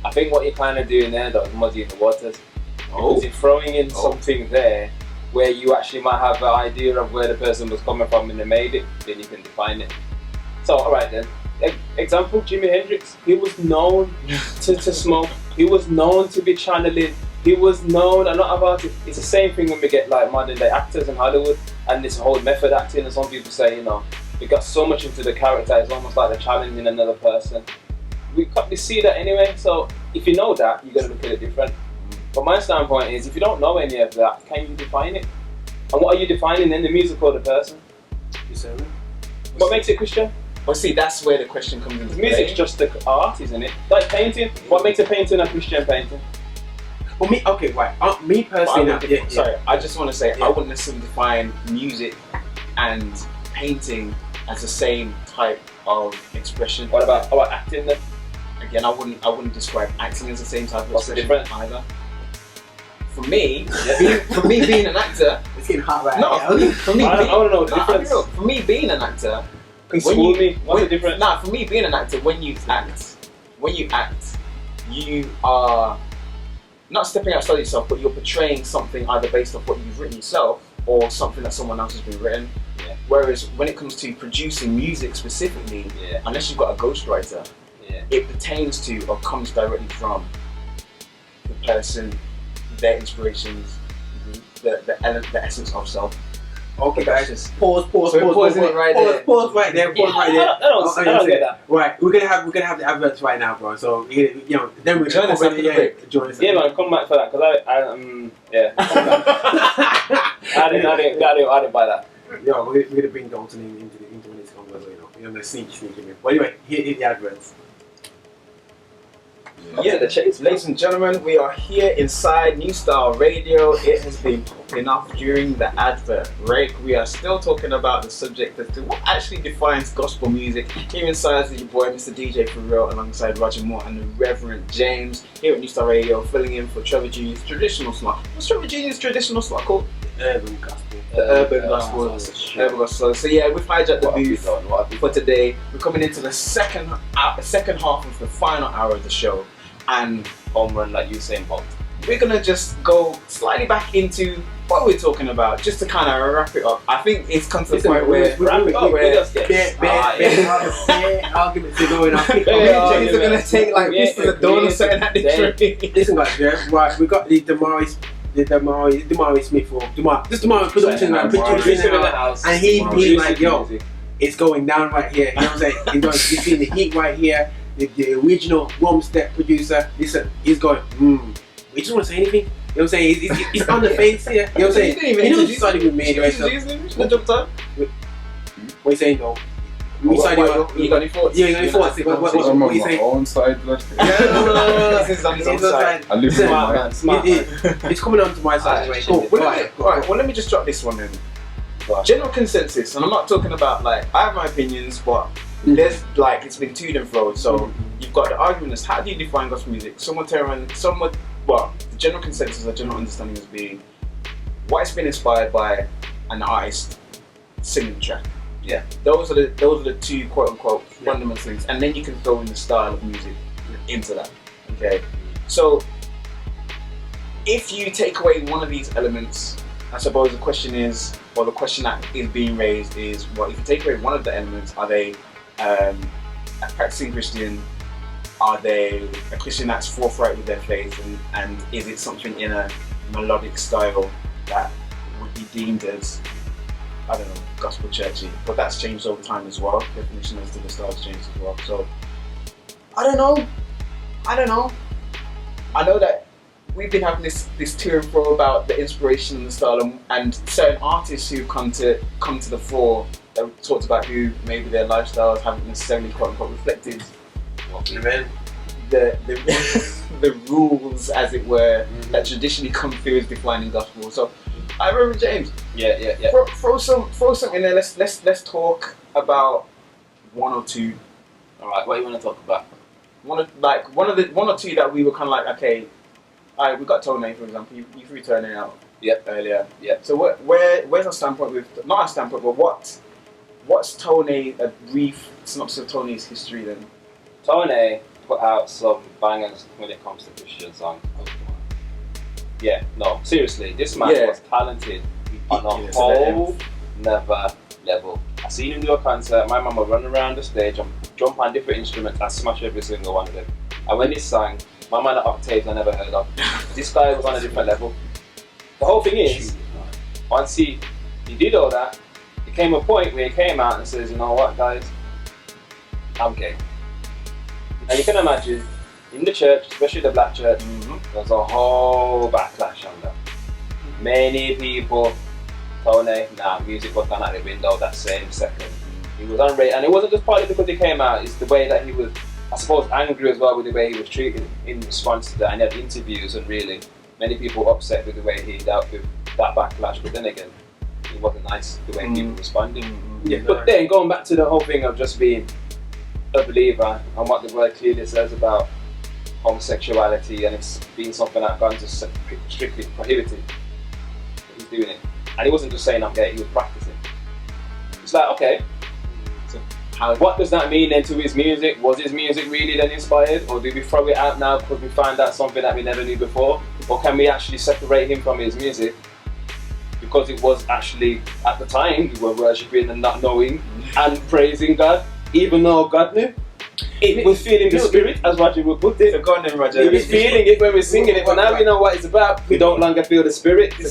I think what you're kind of doing there, though, is muddying the waters. Because you're throwing in something there where you actually might have an idea of where the person was coming from and they made it, then you can define it. So, alright then. Example, Jimi Hendrix. He was known to smoke. He was known to be channeling. He was known a lot about it. It's the same thing when we get like modern day actors in Hollywood and this whole method acting, and some people say, you know, we got so much into the character, it's almost like they're challenging another person. We see that anyway, so if you know that, you're going to look at it different. But my standpoint is, if you don't know any of that, can you define it? And what are you defining in the music or the person? What makes it Christian? Well, see, that's where the question comes into play. Music's just the art, isn't it? Like painting. What makes a painting a Christian painting? Well, me personally, I just want to say I wouldn't necessarily define music and painting as the same type of expression. What about acting then? Again, I wouldn't describe acting as the same type of expression either. For me, being an actor, it's getting hot right now. No, for me, I don't know the difference. For me, being an actor, What's the difference? Nah, for me, being an actor, when you act, you are not stepping outside yourself, but you're portraying something either based off what you've written yourself or something that someone else has been written. Yeah. Whereas when it comes to producing music specifically, unless you've got a ghostwriter, it pertains to or comes directly from the person, their inspirations, the essence of self. Okay, guys, pause right there. Pause right there. I don't get that. Right, we're gonna have the adverts right now, bro. So then we're join us after the break. Join us. Yeah, man, come back for that because I didn't buy that. Yo, we're gonna bring Dalton into this conversation. We're gonna sneak him. But anyway, hit the adverts. Yeah, the chase. Ladies and gentlemen, we are here inside New Style Radio. It has been popping off during the advert break. We are still talking about the subject as to what actually defines gospel music. Here inside is your boy, Mr. DJ For Real, alongside Roger Moore and the Rev James here at New Style Radio, filling in for Trevor Jr.'s traditional slot. What's Trevor Jr.'s traditional slot called? Urban gospel. The urban gospel. So yeah, we've hijacked the booth for today. We're coming into the second half of the final hour of the show. And home run like Usain Bolt. We're gonna just go slightly back into what we're talking about, just to kind of wrap it up. I think it's come to the point where arguments are going on. James are gonna take like this to the dawn or something at the tree. Listen, guys, right? We got the Damari Smith or Damari production in the house, and he's like, yo, it's going down right here. You know what I'm saying? He's seeing the heat right here. The original Rom Step producer, listen, he's going, we just want to say anything. You know what I'm saying? He's on the face here. You know what I'm saying? He knows he started with me anyway. So. What are you saying though? You got any thoughts? Yeah, you got any thoughts? What are you saying? On side, no. This is on his own side. I live Smart man. It's coming on to my side anyway. Cool. Alright, well let me just drop this one then. General consensus, and I'm not talking about like, I have my opinions, but there's like, it's been to and fro. So you've got the argument as how do you define gospel music? The general consensus, the general understanding is being what it's been inspired by an artist singing the track. Yeah. Those are the two quote unquote fundamental things, and then you can throw in the style of music into that. Okay. So if you take away one of these elements, I suppose the question that is being raised is, well, if you take away one of the elements, are they a practicing Christian? Are they a Christian that's forthright with their faith, and is it something in a melodic style that would be deemed as, I don't know, gospel churchy? But that's changed over time as well. Definition as to the style has changed as well. So I don't know. I know that we've been having this to and fro about the inspiration and the style, and certain artists who've come to the fore that talked about who maybe their lifestyles haven't necessarily quote unquote reflected the rules, as it were, that traditionally come through as defining gospel. So, Rev James, throw something in there. Let's talk about one or two. All right, what do you want to talk about? One or two that we were kind of like, okay, we got Tone, for example. You threw Tone out earlier. Yeah. So where's our standpoint with, not our standpoint, but what's Tone, a brief synopsis of Tone's history then? Tone put out some bangers when it comes to Christian songs. Yeah, no, seriously, this man was talented on a whole nother level. I seen him do a concert, my mum would run around the stage and jump on different instruments and smash every single one of them. And when he sang, my man at octaves I never heard of. This guy was on a different level. The whole thing is, once he did all that, it came a point where he came out and says, you know what guys, I'm gay. And you can imagine, in the church, especially the black church, there's a whole backlash on that. Many people told music was gone out the window that same second. He was unrated, and it wasn't just partly because he came out, it's the way that he was, I suppose, angry as well with the way he was treated in response to that. And he had interviews, and really, many people upset with the way he dealt with that backlash. But then again, it wasn't nice the way people responded. But then, going back to the whole thing of just being a believer and what the word clearly says about homosexuality, and it's being something that guns are strictly prohibited. He's doing it. And he wasn't just saying I'm gay, he was practicing. It's like, okay, so what does that mean then to his music? Was his music really then inspired? Or did we throw it out now because we found out something that we never knew before? Or can we actually separate him from his music? Because it was actually, at the time, we were worshipping and not knowing and praising God, even though God knew. It was feeling the spirit, as Roger would put it. So go on then, Roger. We was feeling it when we're singing it, but now we know what it's about. We don't longer feel the spirit. You're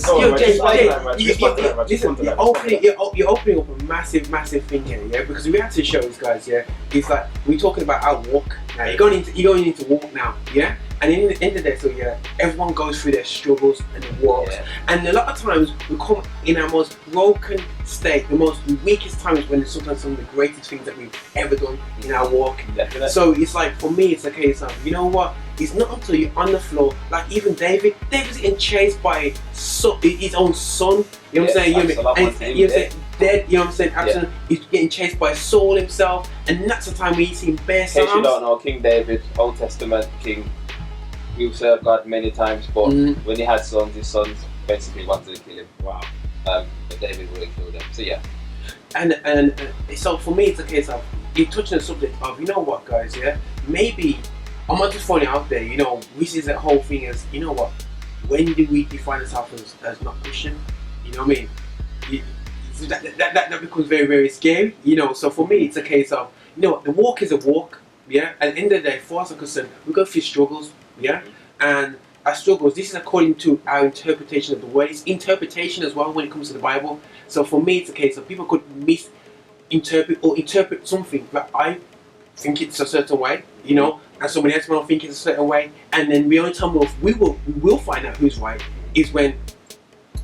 opening up a massive thing here, yeah. Because we had to show these guys, yeah. It's like we're talking about our walk now. You're going into walk now, yeah. And in the end of the day, so yeah, everyone goes through their struggles and their walks. Yeah. And a lot of times we come in our most broken state, the weakest times when it's sometimes some of the greatest things that we've ever done in our walk. Definitely. So it's like, for me, it's a case of, you know what? It's not until you're on the floor, like even David's getting chased by his own son. You know what I'm saying? You know what I'm saying? Dead, you know what I'm saying? Absolutely. He's getting chased by Saul himself, and that's the time where you see him bare psalms. In case you don't know, King David, Old Testament king, he served God many times, but when he had sons, his sons basically wanted to kill him. Wow. But David wouldn't kill them. So yeah. And so for me, it's a case of you touching the subject of, you know what, guys, yeah? Maybe I'm not just throwing it out there, you know, this is the whole thing as, you know what, when do we define ourselves as not Christian? You know what I mean? That becomes very, very scary, you know. So for me, it's a case of, you know, the walk is a walk, yeah? At the end of the day, for us are concerned, we go through struggles, yeah? And our struggles, this is according to our interpretation of the word. It's interpretation as well when it comes to the Bible. So for me, it's a case of people could misinterpret or interpret something that I think it's a certain way, you know, and somebody else might think it's a certain way. And then the only time we will find out who's right is when,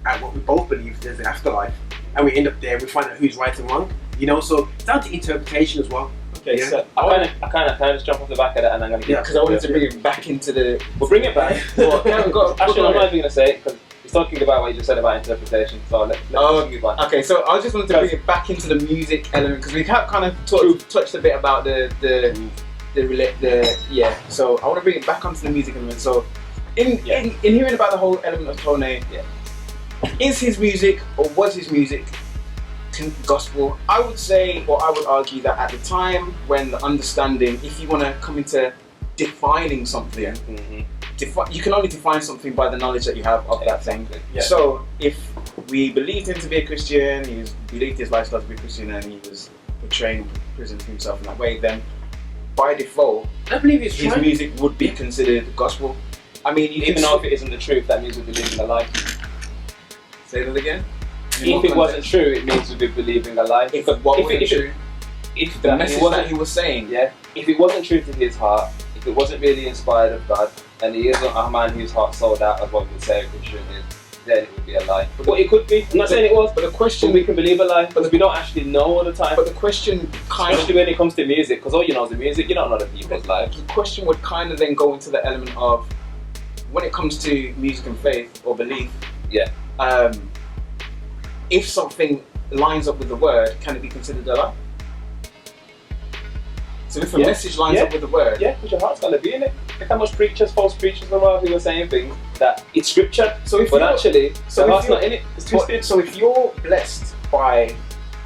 at what we both believe, there's an afterlife, and we end up there, we find out who's right and wrong, you know. So it's down to interpretation as well. Okay, yeah. So I kind of just jump off the back of that, and I'm going to get because I wanted to bring it back into the. We'll bring it back. Actually, I'm not even going to say it because it's talking about what you just said about interpretation. So let's move on. Okay, so I just wanted to bring it back into the music element because we have kind of touched a bit about the. So I want to bring it back onto the music element. So in hearing about the whole element of Tone, is his music or was his music gospel? I would say, or I would argue that at the time when the understanding, if you want to come into defining something, you can only define something by the knowledge that you have of that thing. Yeah. So if we believed him to be a Christian, he believed his lifestyle to be a Christian, and he was portraying presenting himself in that way, then by default, I believe his music would be considered gospel. I mean, even though if it isn't the truth, that means we're believing a lie. Say that again. If it wasn't true, it means we'd be believing a lie. If the message that he was saying, if it wasn't true to his heart, if it wasn't really inspired of God, and he isn't a man whose heart sold out as what we would say a Christian is, then it would be a lie. But it could be. I'm not saying it was, but the question, we can believe a lie because we don't actually know all the time. But the question especially when it comes to music, because all you know is the music, you don't know the people's lives. The question would kind of then go into the element of, when it comes to music and faith or belief, if something lines up with the word, can it be considered a lie? So if a message lines up with the word, because your heart's gonna be in it. Look how much false preachers there are who are saying things that it's scripture, so if but actually the heart's not in it. It's twisted. So if you're blessed by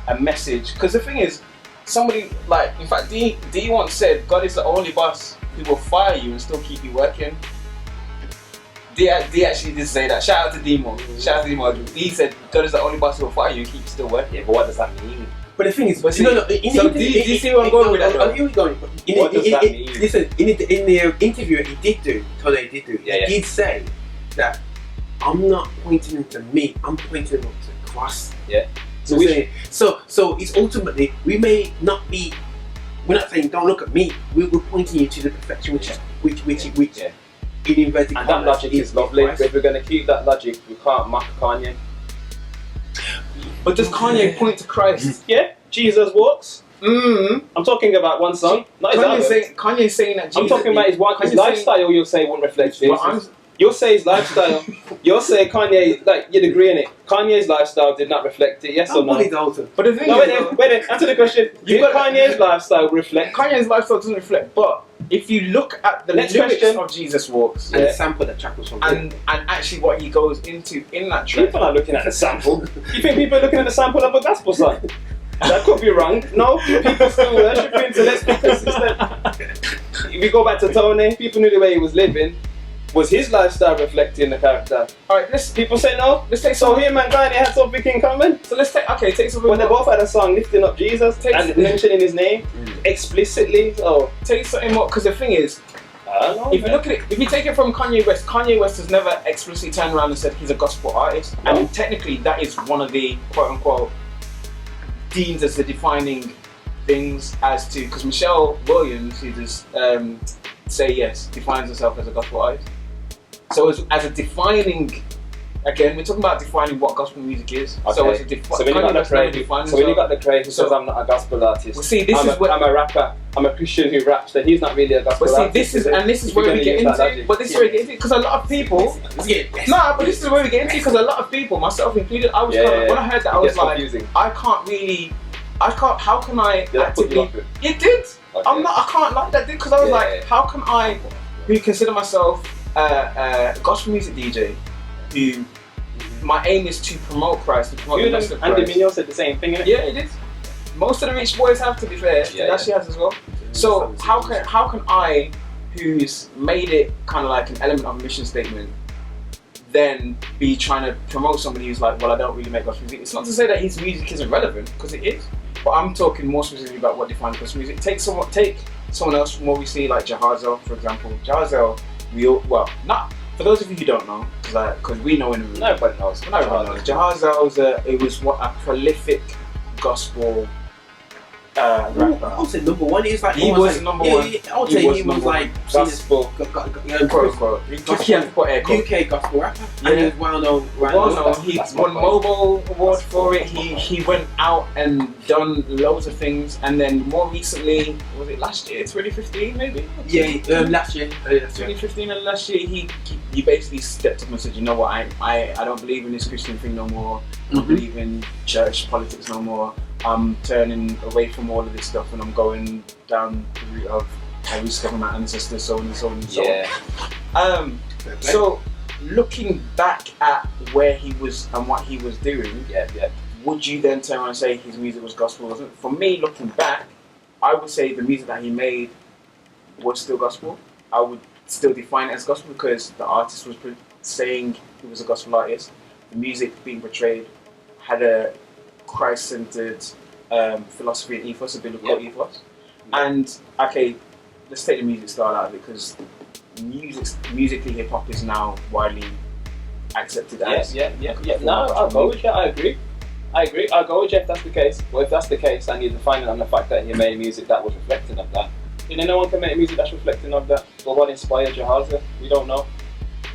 a message, because the thing is, somebody like, in fact, D once said, God is the only boss who will fire you and still keep you working. D actually did say that. Shout out to D-Mo. Shout out to D-Mo. D said, God is the only boss who will fire you and keep you still working. Yeah, but what does that mean? But the thing is, do you see where I'm going with that? Here we go. What does that mean? Listen, in the interview he did do, he did say that I'm not pointing him to me, I'm pointing him to the cross. Yeah. So it's ultimately, we may not be, we're not saying don't look at me, we're pointing you to the perfection which in inverted and that logic is lovely. If we're going to keep that logic, we can't mock Kanye. But does Kanye point to Christ? Yeah, Jesus walks. I'm talking about one song, not his album. Kanye's saying that Jesus... I'm talking about his lifestyle, you'll say won't reflect Jesus. You'll say his lifestyle. You'll say Kanye, like, you'd agree in it. Kanye's lifestyle did not reflect it, yes or no? But the thing is... Wait, answer the question. Did Kanye's lifestyle reflect? Kanye's lifestyle doesn't reflect, but if you look at the lyrics of Jesus Walks... And the sample that track was from and actually what he goes into in that track... People are looking at the sample. You think people are looking at the sample of a gospel song? That could be wrong. No, people still worshipping, so let's be consistent. If we go back to Tony, people knew the way he was living. Was his lifestyle reflecting the character? Alright, people say no. Let's take so him and Kanye had something in common. So let's take something. But they both had a song lifting up Jesus and mentioning his name explicitly. So take something more, because the thing is, I don't know. If you look at it, if you take it from Kanye West has never explicitly turned around and said he's a gospel artist, and technically that is one of the quote unquote deemed as the defining things as to, because Michelle Williams, who does Say Yes, defines herself as a gospel artist. So as a defining, again, we're talking about defining what gospel music is. Okay. So when you got the craze who says I'm not a gospel artist, well, see, I'm a rapper, I'm a Christian who raps, then he's not really a gospel artist. This is where we get into. But this is where we get into, because a lot of people. But this is where we get into, because a lot of people, myself included, I was when I heard that, I was like, confusing. How can I actively? It did. Okay. I can't like that, because I was like, how can I, who consider myself a gospel music DJ, who my aim is to promote Christ, to promote the message of Christ. Andy Mineo said the same thing, innit? Yeah, it did. Most of the rich boys have, to be fair. That she has as well. So how can I, who's made it kind of like an element of a mission statement, then be trying to promote somebody who's like, well, I don't really make gospel music. It's not to say that his music isn't relevant, because it is. But I'm talking more specifically about what defines gospel music. Take someone else from what we see, like Jahazel, for example. Jahazel, not for those of you who don't know, because we know in the room. Nobody knows. Jahazel was a prolific gospel rapper. I would say number one. He was number one. I would say he was like gospel, quote. UK gospel rapper. And he was well known. He won Mobile Award for it. He went out and done loads of things, and then more recently, was it last year, 2015 maybe? Last year. 2015 and last year, he basically stepped up and said, you know what, I don't believe in this Christian thing no more. I don't believe in church politics no more. I'm turning away from all of this stuff, and I'm going down the route of I rediscover my ancestors, so on and so on and so on. So looking back at where he was and what he was doing, would you then turn around and say his music was gospel? For me, looking back, I would say the music that he made was still gospel. I would still define it as gospel because the artist was saying he was a gospel artist. The music being portrayed had a Christ-centered philosophy and ethos, a biblical ethos. And okay, let's take the music style out of it, because musically hip hop is now widely accepted as. No, I'll go with you. I agree. I'll go with you if that's the case. Well, if that's the case, and you're defining on the fact that he made music that was reflecting of that, You know, no one can make music that's reflecting of that. But what inspired Jahaza? We don't know.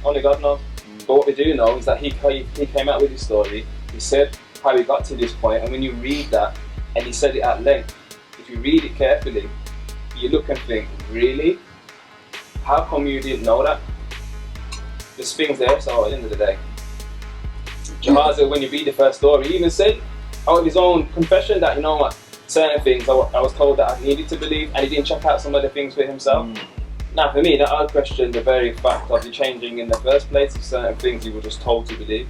Only God knows. But what we do know is that he came out with his story. He said how he got to this point, and when you read that, and he said it at length, if you read it carefully, you look and think, really? How come you didn't know that? There's things there, so at the end of the day. Jahaza, when you read the first story, he even said out of his own confession that, you know what, certain things I was told that I needed to believe, and he didn't check out some of the things for himself. Now for me, that I'd question the very fact of you changing in the first place of certain things you were just told to believe.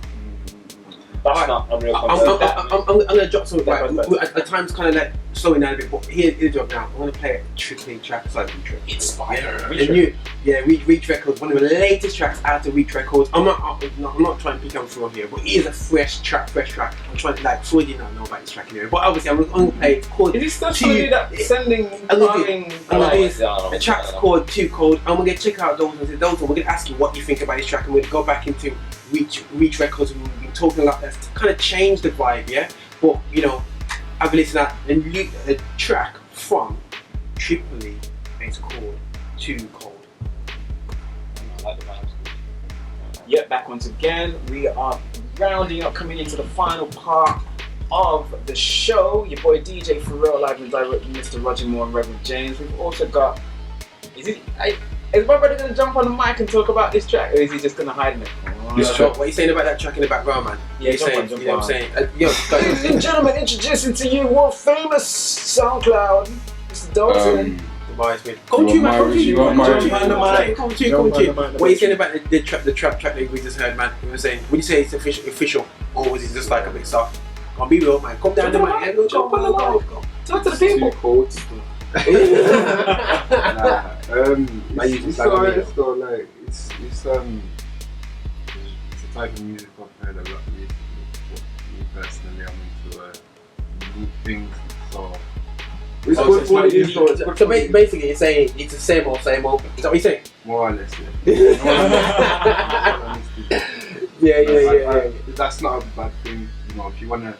That's not a real concern. I'm going to drop something back. The time's kind of like slowing down a bit, but here's the job now. I'm going to play a tripping track, sorry, Inspire. Reach Records, one of the latest tracks out of Reach Records. I'm not trying to pick on Floyd here, but it is a fresh track. I'm trying to, like, Floyd did not know about this track anyway, but obviously I'm going to play it. It's called Is he still trying to do that sending, the track's called Too Cold, and we're going to check out those ones. We're going to ask you what you think about this track, and we're going to go back into Reach Records, and we've been talking a lot that's kind of changed the vibe, yeah? But, you know, I've listened to a track from Tripoli, and it's called Too Cold. I like the vibes. Yep, back once again. We are rounding up, coming into the final part of the show. Your boy DJ for real, live and direct with Mr. Roger Moore and Rev James. We've also got. Is my brother gonna jump on the mic and talk about this track, or is he just gonna hide in it? What are you saying about that track in the background, man? Yeah, you know what I'm saying? Ladies and gentlemen, introducing to you world famous SoundCloud, Mr. Dalton. Come to you. What are you saying about the trap track that we just heard, man? You were saying, would you say it's official, or was it just like a bit soft? Come be real, man. Come down the mic. Jump on the mic. Talk to the people. Too cold. It's a type of music I've heard a lot lately. Me personally, I'm into new things, so it's good. So basically, you're saying it's the same old. Is that what you're saying? More or less, yeah. Yeah. That's not a bad thing, you know. If you want to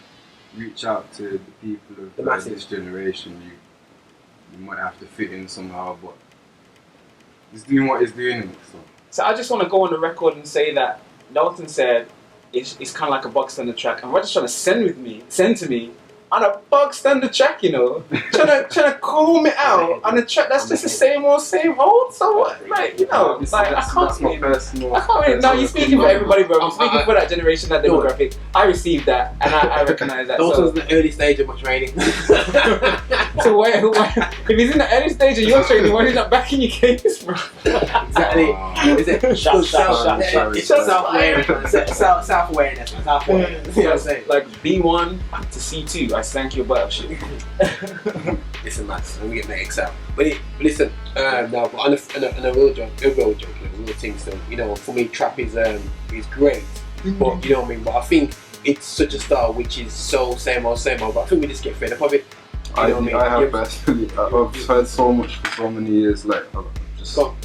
reach out to the people of this generation, you might have to fit in somehow, but he's doing what he's doing. So I just want to go on the record and say that Dalton said it's kind of like a box standard track, and Roger's trying to send to me on a box standard track, you know, trying to call me out on a track that's just the same old. So what, like, you know, like I can't really. No, you're speaking for everybody, bro. You're speaking for that generation, that demographic. I received that, and I recognize that. Dalton's in the early stage of my training. So why, if he's in the early stage of your training, why is he not back in your case, bro? Exactly. Is it self-awareness? You know what I'm saying? Like B1 to C2. I stank your butt up shit. Listen, man, let me get my X out. But listen, no, but on a real joke, a real thing still, you know, for me, trap is great. But you know what I mean. But I think it's such a style which is so same old. But I think we just get fed up of it. I have personally. I've heard so much for so many years. Like, go.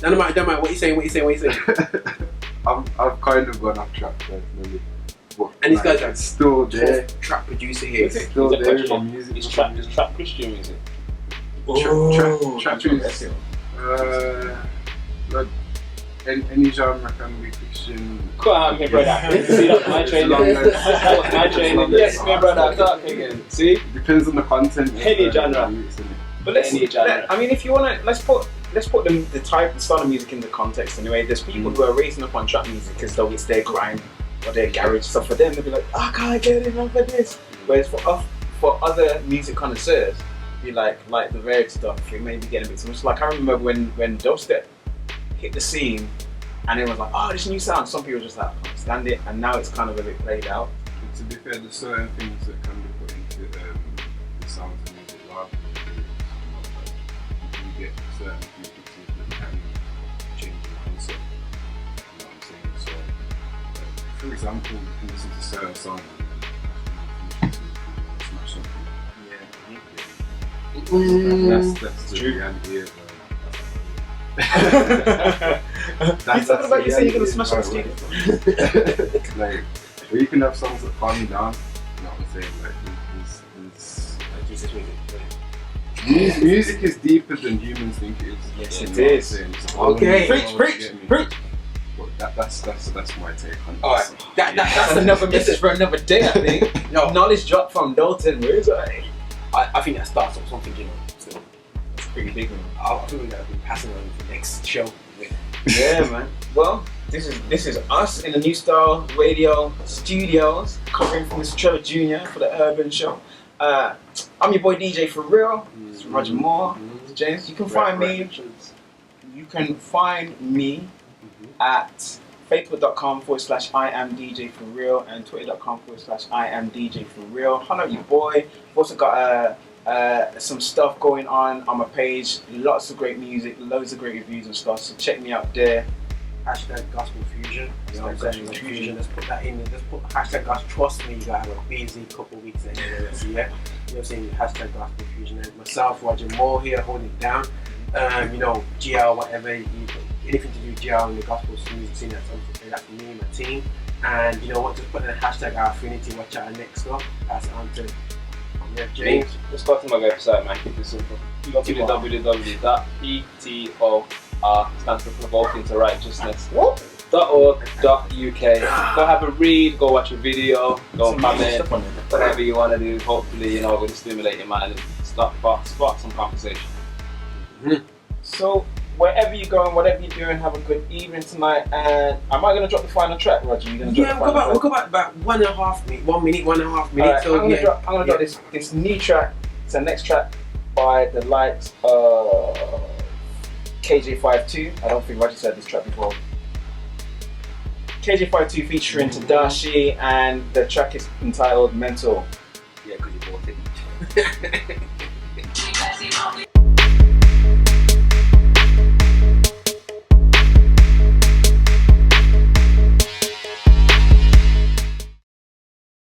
Don't mind. What you saying? I've kind of gone off track personally. But, and this guy's like still there. Trap producer here. It's still there in my music. Is trap Christian music? Trap music. Like any genre can be Christian. Come on, my brother. See, that's my training. That was my training. Yes, my brother. Talk again. See? Depends on the content. Any genre. But I mean, if you wanna, let's put the type, the style of music into context anyway. There's people who are raising up on trap music as though it's their grind or their garage stuff. For them, they'll be like, I can't get enough of this. Whereas for other music connoisseurs, be like the rare stuff, it may be getting a bit too much. Like I remember when dubstep hit the scene, and everyone's like, oh, this new sound. Some people just like, I can't stand it, and now it's kind of a bit played out. But to be fair, there's certain things that can be put into the sounds of music rather than you get certain frequencies that can change the concept. You know what I'm saying? So, for example, you can listen to certain songs and smash something. That's the reality of You're talking about you saying you're gonna smash on studio. Like, or you can have songs that calm you down. You know what I'm saying? Like, Jesus music. Music is deeper than humans think it is. Yes, You it know what I'm is. saying? It's a Okay. whole Preach, world, preach, you get me? preach. But that's my take on it. Alright, that's Another message for another day, I think. No. Knowledge drop from Dalton. Where is it? I think that starts off something, you know. So It's pretty big, man. I think we're gonna be passing on to the next show. Yeah, man. Well, this is us in the New Style Radio Studios, covering for Mr. Trevor Jr. for the Urban Show. I'm your boy DJ for real. It's Roger Moore. James, you can find me. You can find me at facebook.com/I am DJ for real and twitter.com/I am DJ for real. Holla at your boy. We've also got some stuff going on my page. Lots of great music, loads of great reviews and stuff. So check me out there. Hashtag Gospel Fusion. Yeah, Hashtag Gospel Gospel Fusion. Fusion. Let's put that in. Let's put hashtag Gospel. Trust me, you gotta have a busy couple of weeks anyway. So yeah, you know what I'm saying? Hashtag Gospel Fusion. And myself, Roger Moore here, holding it down. You know, GL, whatever, anything to do with GL in the gospel music scene, that's something that's me and my team. And you know what, just put in a hashtag our Affinity, watch out our next stuff. Pass it on to Rev James. Just go to my website, man. Keep it simple. www.ptor stands for Provoking to Righteousness. .org.uk. Go have a read, go watch a video, go comment, whatever you want to do. Hopefully, you know, we're going to stimulate your mind and spark some conversation. So wherever you're going, whatever you're doing, have a good evening tonight. And am I going to drop the final track, Roger? You going to drop the final track? We'll go back about 1.5 minutes, 1 minute, 1.5 minutes. Right, So I'm gonna drop this new track. It's the next track by the likes of KJ52. I don't think Roger said this track before. KJ52 featuring Tadashi, and the track is entitled Mental. Yeah, because you bought it.